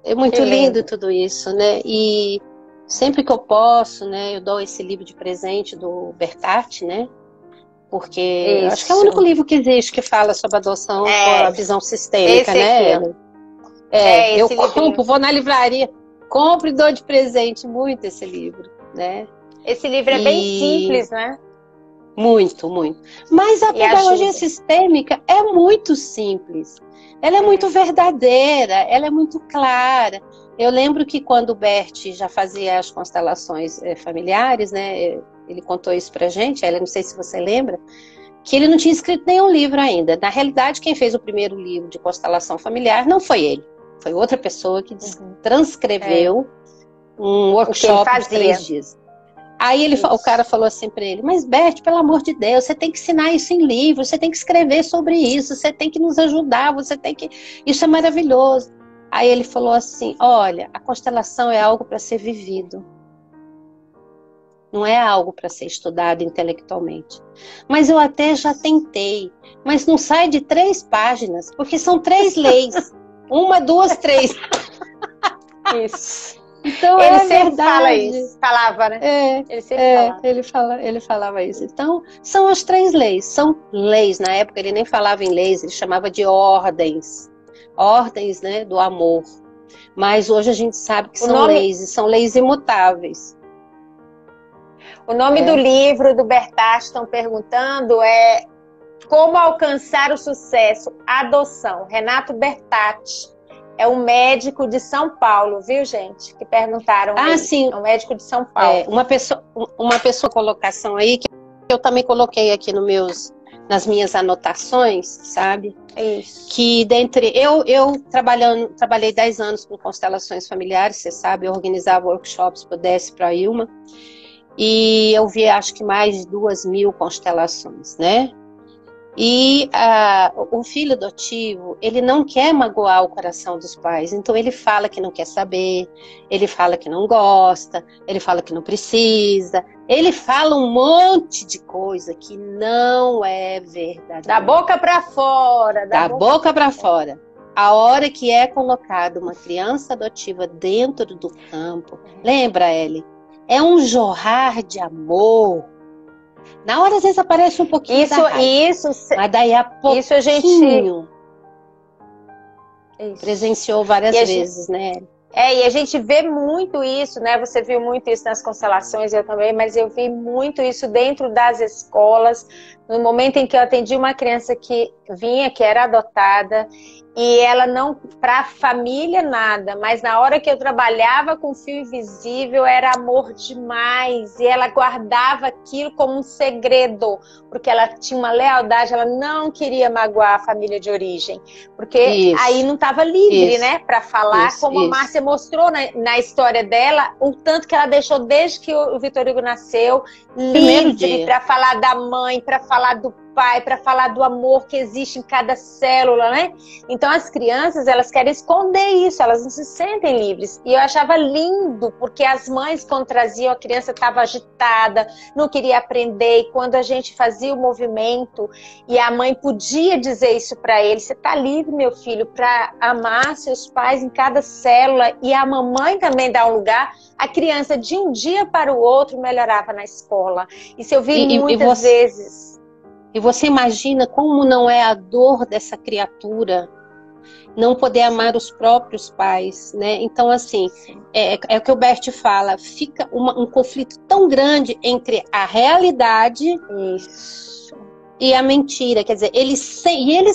É muito lindo tudo isso, né? E sempre que eu posso, né? Eu dou esse livro de presente do Bertatti, né? Porque eu acho que é o único livro que existe que fala sobre adoção com a visão sistêmica, né? Eu compro, vou na livraria, compro e dou de presente muito esse livro, né? Esse livro é bem simples, né? Muito, muito. Mas a pedagogia sistêmica é muito simples. Ela é muito verdadeira, ela é muito clara. Eu lembro que quando o Bert já fazia as constelações familiares, né? Ele contou isso pra gente, não sei se você lembra, que ele não tinha escrito nenhum livro ainda. Na realidade, quem fez o primeiro livro de constelação familiar não foi ele. Foi outra pessoa que transcreveu um workshop de 3 dias. Aí o cara falou assim para ele: mas Bert, pelo amor de Deus, você tem que ensinar isso em livro, você tem que escrever sobre isso, você tem que nos ajudar, você tem que... Isso é maravilhoso. Aí ele falou assim: olha, a constelação é algo para ser vivido. Não é algo para ser estudado intelectualmente. Mas eu até já tentei, mas não sai de 3 páginas, porque são 3 leis. 1, 2, 3. Isso. Então ele sempre verdade. Fala isso. Falava, né? Ele sempre ele falava isso. Então, são as 3 leis. São leis. Na época ele nem falava em leis, ele chamava de ordens. Ordens, né, do amor. Mas hoje a gente sabe que são leis, e são leis imutáveis. O nome do livro do Bertatti, estão perguntando, é Como Alcançar o Sucesso, Adoção. Renato Bertatti. É um médico de São Paulo, viu, gente? Que perguntaram. Sim. É um médico de São Paulo. Uma pessoa colocação aí, que eu também coloquei aqui nas minhas anotações, sabe? Isso. Que eu trabalhei 10 anos com constelações familiares, você sabe, eu organizava workshops para o Décio e para a Ilma. E eu vi, acho que mais de 2.000 constelações, né? E o filho adotivo, ele não quer magoar o coração dos pais, então ele fala que não quer saber, ele fala que não gosta, ele fala que não precisa, ele fala um monte de coisa que não é verdadeira. Da boca para fora. Da boca para fora. A hora que é colocada uma criança adotiva dentro do campo, lembra, Ellie? É um jorrar de amor. Na hora, às vezes, aparece um pouquinho da raiva, mas daí a pouquinho. Isso a gente presenciou várias vezes, né? E a gente vê muito isso, né? Você viu muito isso nas constelações, eu também, mas eu vi muito isso dentro das escolas, No momento em que eu atendi uma criança que vinha, que era adotada, e ela não, para a família, nada, mas na hora que eu trabalhava com fio invisível, era amor demais, e ela guardava aquilo como um segredo, porque ela tinha uma lealdade, ela não queria magoar a família de origem, porque aí não estava livre, né, para falar, como a Márcia mostrou na história dela, o tanto que ela deixou desde que o Vitor Hugo nasceu, livre para falar da mãe, para falar do pai, para falar do amor que existe em cada célula, né? Então as crianças, elas querem esconder isso, elas não se sentem livres. E eu achava lindo, porque as mães, quando traziam, a criança estava agitada, não queria aprender, e quando a gente fazia o movimento, e a mãe podia dizer isso para ele, você está livre, meu filho, para amar seus pais em cada célula, e a mamãe também dá um lugar, a criança de um dia para o outro melhorava na escola. Isso eu vi muitas vezes. E você imagina como não é a dor dessa criatura não poder amar os próprios pais, né? Então, assim, é o que o Bert fala, fica um conflito tão grande entre a realidade e a mentira. Quer dizer, eles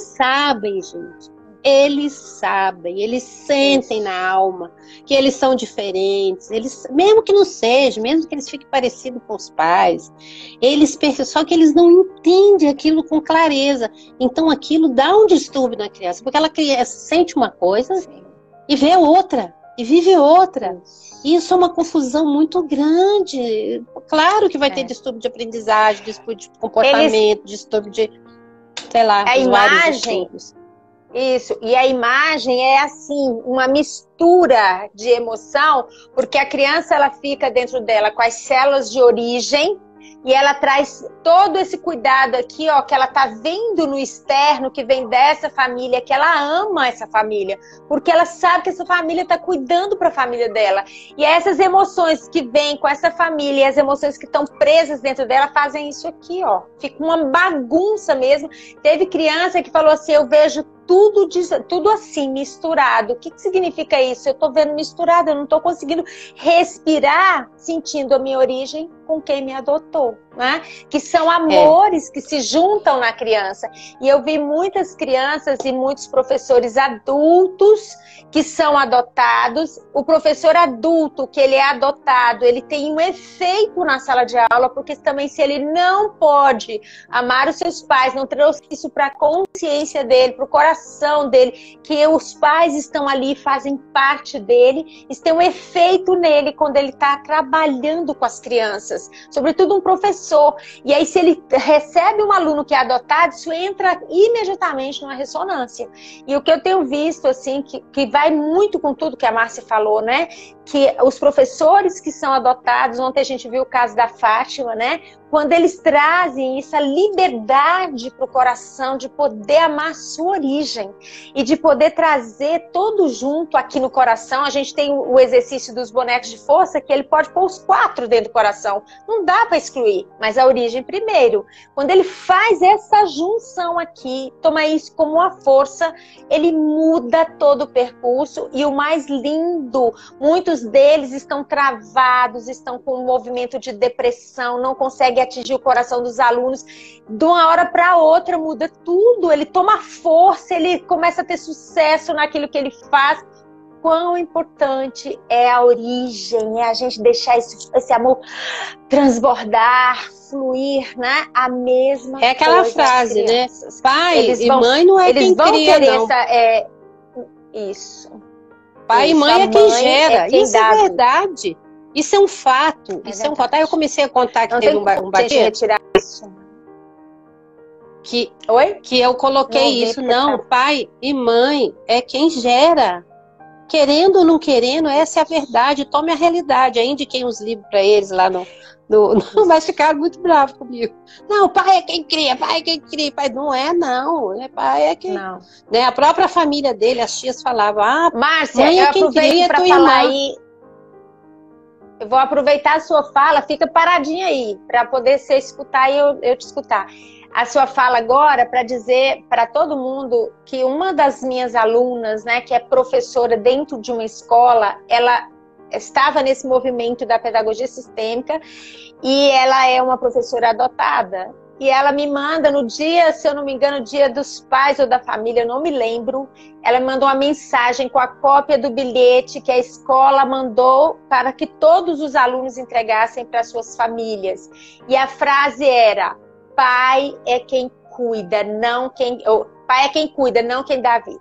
sabem, gente. Eles sabem, eles sentem na alma que eles são diferentes, eles, mesmo que não seja, mesmo que eles fiquem parecidos com os pais, eles percebem, só que eles não entendem aquilo com clareza. Então aquilo dá um distúrbio na criança, porque ela sente uma coisa e vê outra, e vive outra. E isso é uma confusão muito grande. Claro que vai ter distúrbio de aprendizagem, distúrbio de comportamento, distúrbio de, sei lá, a imagem. Isso, e a imagem é assim, uma mistura de emoção, porque a criança ela fica dentro dela com as células de origem e ela traz todo esse cuidado aqui, ó, que ela tá vendo no externo, que vem dessa família, que ela ama essa família, porque ela sabe que essa família tá cuidando para a família dela. E essas emoções que vêm com essa família e as emoções que estão presas dentro dela fazem isso aqui, ó. Fica uma bagunça mesmo. Teve criança que falou assim, eu vejo tudo assim, misturado. O que significa isso? Eu tô vendo misturado, eu não tô conseguindo respirar sentindo a minha origem com quem me adotou, né? Que são amores que se juntam na criança. E eu vi muitas crianças e muitos professores adultos que são adotados. O professor adulto, que ele é adotado, ele tem um efeito na sala de aula, porque também se ele não pode amar os seus pais, não trouxe isso para a consciência dele, para o coração dele, que os pais estão ali, fazem parte dele, isso tem um efeito nele quando ele está trabalhando com as crianças, sobretudo um professor. E aí se ele recebe um aluno que é adotado, isso entra imediatamente numa ressonância. E o que eu tenho visto, assim, que vai muito com tudo que a Márcia falou, né? Que os professores que são adotados, ontem a gente viu o caso da Fátima, né? Quando eles trazem essa liberdade para o coração de poder amar a sua origem e de poder trazer todo junto aqui no coração. A gente tem o exercício dos bonecos de força, que ele pode pôr os 4 dentro do coração. Não dá para excluir, mas a origem primeiro. Quando ele faz essa junção aqui, toma isso como uma força, ele muda todo o percurso. E o mais lindo, muitos deles estão travados, estão com um movimento de depressão, não conseguem atingir o coração dos alunos. De uma hora para outra muda tudo, ele toma força, ele começa a ter sucesso naquilo que ele faz. Quão importante é a origem, é a gente deixar esse amor transbordar, fluir, né? A mesma coisa. É aquela frase, né? Pai e mãe não é quem cria, não. Isso. Pai e mãe é quem gera. Isso é verdade. Isso é um fato. Isso é um fato. Aí eu comecei a contar que teve um bater. Que eu coloquei isso. Não, pai e mãe é quem gera. Querendo ou não querendo, essa é a verdade. Tome a realidade. Aí indiquei uns livros para eles lá no mas ficaram muito bravos comigo. Não, pai é quem cria, pai é quem cria. Pai não é, não. Pai é quem... Não. Né? A própria família dele, as tias falavam, Márcia, mãe é quem cria, para falar aí. Eu vou aproveitar a sua fala, fica paradinha aí, para poder você escutar e eu te escutar. A sua fala agora para dizer para todo mundo que uma das minhas alunas, né, que é professora dentro de uma escola, ela estava nesse movimento da pedagogia sistêmica e ela é uma professora adotada. e ela me manda no dia, se eu não me engano, dia dos pais ou da família, eu não me lembro. Ela me mandou uma mensagem com a cópia do bilhete que a escola mandou para que todos os alunos entregassem para suas famílias. E a frase era: pai é quem cuida, não quem... pai é quem cuida, não quem dá a vida.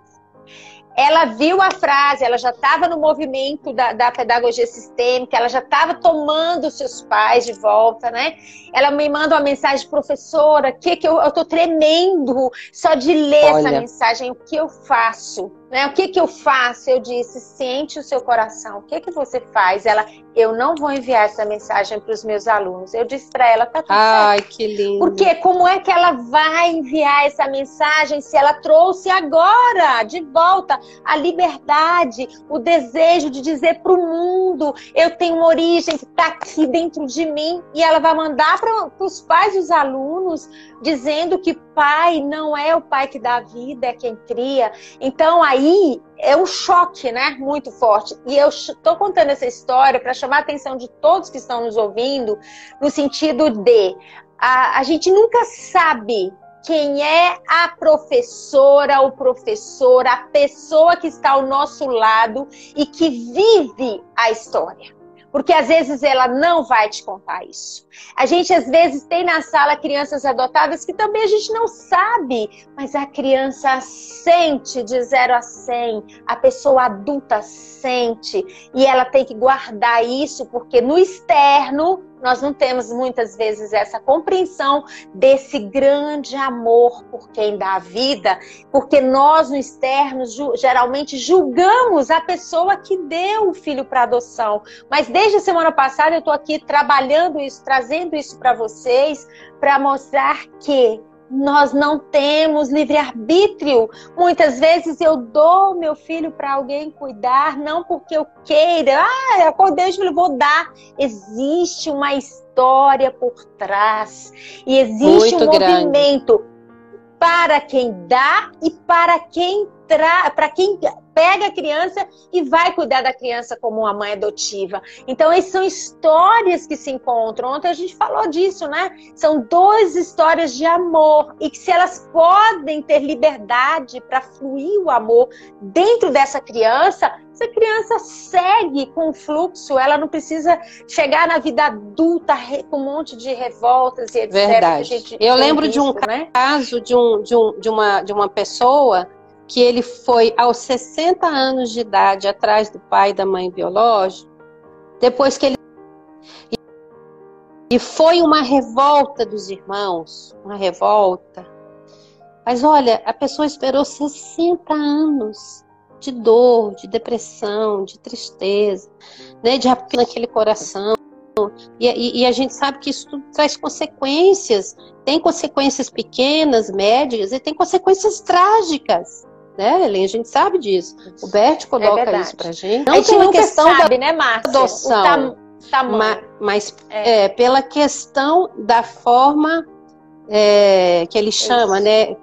Ela viu a frase, ela já estava no movimento da pedagogia sistêmica, ela já estava tomando seus pais de volta, né? Ela me manda uma mensagem: professora, eu estou tremendo só de ler essa mensagem, o que eu faço? Né? O que eu faço? Eu disse: sente o seu coração, o que você faz? Ela: eu não vou enviar essa mensagem para os meus alunos. Eu disse para ela: tá tudo certo. Ai, que lindo. Porque como é que ela vai enviar essa mensagem se ela trouxe agora, de volta, a liberdade, o desejo de dizer para o mundo: eu tenho uma origem que está aqui dentro de mim, e ela vai mandar para os pais dos alunos, dizendo que pai não é o pai que dá a vida, é quem cria. Então aí é um choque, né, muito forte. E eu estou contando essa história para chamar a atenção de todos que estão nos ouvindo, no sentido de a gente nunca sabe quem é a professora, o professor, a pessoa que está ao nosso lado e que vive a história. Porque às vezes ela não vai te contar isso. A gente às vezes tem na sala crianças adotadas que também a gente não sabe, mas a criança sente de 0 a 100, a pessoa adulta sente, e ela tem que guardar isso, porque no externo nós não temos muitas vezes essa compreensão desse grande amor por quem dá a vida, porque nós no externo geralmente julgamos a pessoa que deu o filho para adoção. Mas desde a semana passada eu estou aqui trabalhando isso, trazendo isso para vocês, para mostrar que nós não temos livre-arbítrio. Muitas vezes eu dou meu filho para alguém cuidar, não porque eu queira. Eu acordei e vou dar. Existe uma história por trás. E existe um movimento para quem dá e para quem pega a criança e vai cuidar da criança como uma mãe adotiva. Então, essas são histórias que se encontram. Ontem a gente falou disso, né? São 2 histórias de amor, e que se elas podem ter liberdade para fluir o amor dentro dessa criança, essa criança segue com o fluxo, ela não precisa chegar na vida adulta com um monte de revoltas e etc. Verdade. Eu lembro de um caso de uma pessoa que ele foi aos 60 anos de idade atrás do pai e da mãe biológica, depois que ele... E foi uma revolta dos irmãos, uma revolta. Mas olha, a pessoa esperou 60 anos de dor, de depressão, de tristeza, né, de apego naquele coração. E a gente sabe que isso tudo traz consequências. Tem consequências pequenas, médias, e tem consequências trágicas. Né, Helena? A gente sabe disso. O Bert coloca isso pra gente. Não pela questão sabe, né, Márcia? Adoção, mas pela questão da forma que ele chama, né?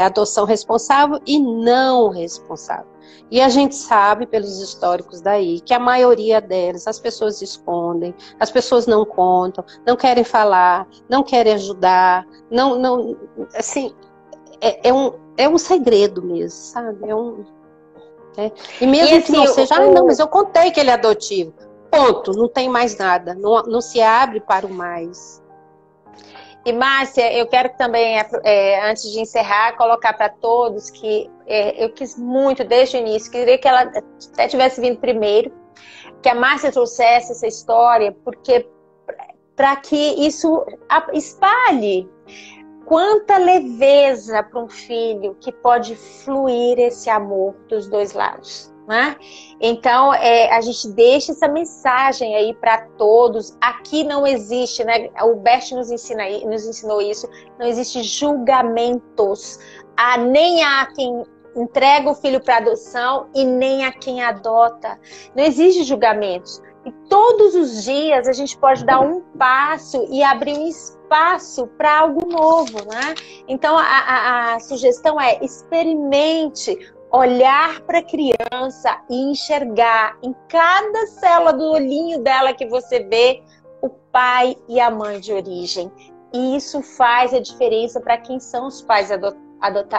Adoção responsável e não responsável. E a gente sabe, pelos históricos daí, que a maioria delas, as pessoas escondem, as pessoas não contam, não querem falar, não querem ajudar, não assim, é um segredo mesmo, sabe? E mesmo assim, que não seja, não, mas eu contei que ele é adotivo. Ponto, não tem mais nada, não se abre para o mais. E Márcia, eu quero também, antes de encerrar, colocar para todos que eu quis muito desde o início, queria que ela até tivesse vindo primeiro, que a Márcia trouxesse essa história, porque para que isso espalhe. Quanta leveza para um filho que pode fluir esse amor dos 2 lados, né? Então, a gente deixa essa mensagem aí para todos. Aqui não existe, né? O Bert nos ensinou isso. Não existe julgamentos. Nem há quem entrega o filho para adoção e nem a quem adota. Não existe julgamentos. E todos os dias a gente pode dar um passo e abrir um espaço para algo novo, né? Então a sugestão é: experimente olhar para a criança e enxergar em cada célula do olhinho dela que você vê o pai e a mãe de origem. E isso faz a diferença para quem são os pais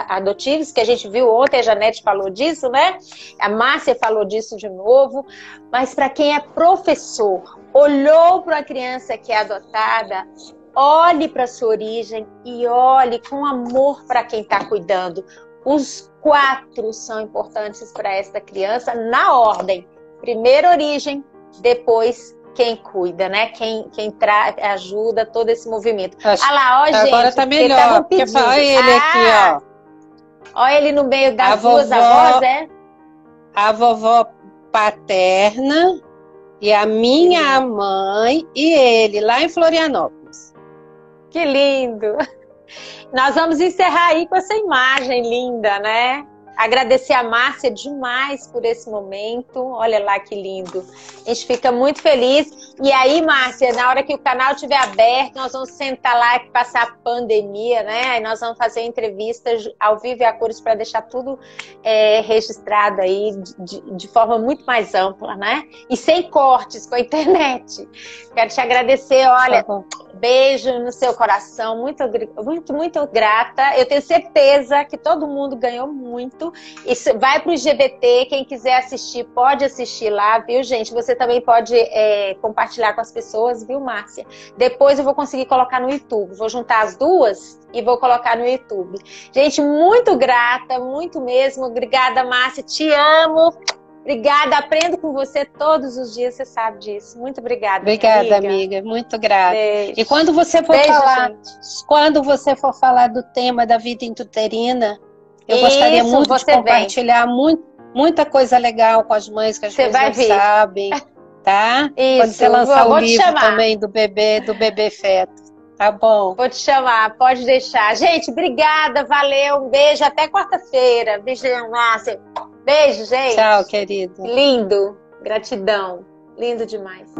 adotivos, que a gente viu ontem, a Janete falou disso, né? A Márcia falou disso de novo. Mas para quem é professor, olhou para a criança que é adotada, olhe para sua origem e olhe com amor para quem está cuidando. Os 4 são importantes para esta criança na ordem. Primeiro origem, depois quem cuida, né? Quem ajuda todo esse movimento. Acho, olha lá, ó, gente. agora tá melhor. Olha ele aqui, ó. Olha ele no meio das duas avós, é? A vovó paterna e a minha mãe e ele, lá em Florianópolis. Que lindo! Nós vamos encerrar aí com essa imagem linda, né? Agradecer a Márcia demais por esse momento. Olha lá que lindo. A gente fica muito feliz. E aí, Márcia, na hora que o canal estiver aberto, nós vamos sentar lá e passar a pandemia, né? Aí nós vamos fazer entrevistas ao vivo e a cores para deixar tudo registrado aí de forma muito mais ampla, né? E sem cortes com a internet. Quero te agradecer, olha... Beijo no seu coração, muito grata. Eu tenho certeza que todo mundo ganhou muito. Isso vai para o IGBT, quem quiser assistir, pode assistir lá, viu, gente? Você também pode compartilhar com as pessoas, viu, Márcia? Depois eu vou conseguir colocar no YouTube. Vou juntar as duas e vou colocar no YouTube. Gente, muito grata, muito mesmo. Obrigada, Márcia. Te amo. Obrigada, aprendo com você todos os dias, você sabe disso. Muito obrigada. Obrigada, amiga. Muito grata. Beijo. E quando você for falar do tema da vida intrauterina, eu gostaria muito de compartilhar muita coisa legal com as mães que as pessoas não sabem, tá? Isso. Quando você lançar o livro também do bebê feto. Tá bom. Vou te chamar, pode deixar. Gente, obrigada, valeu, um beijo, até quarta-feira. Beijão, Márcia. Beijo, gente. Tchau, querido. Lindo. Gratidão. Lindo demais.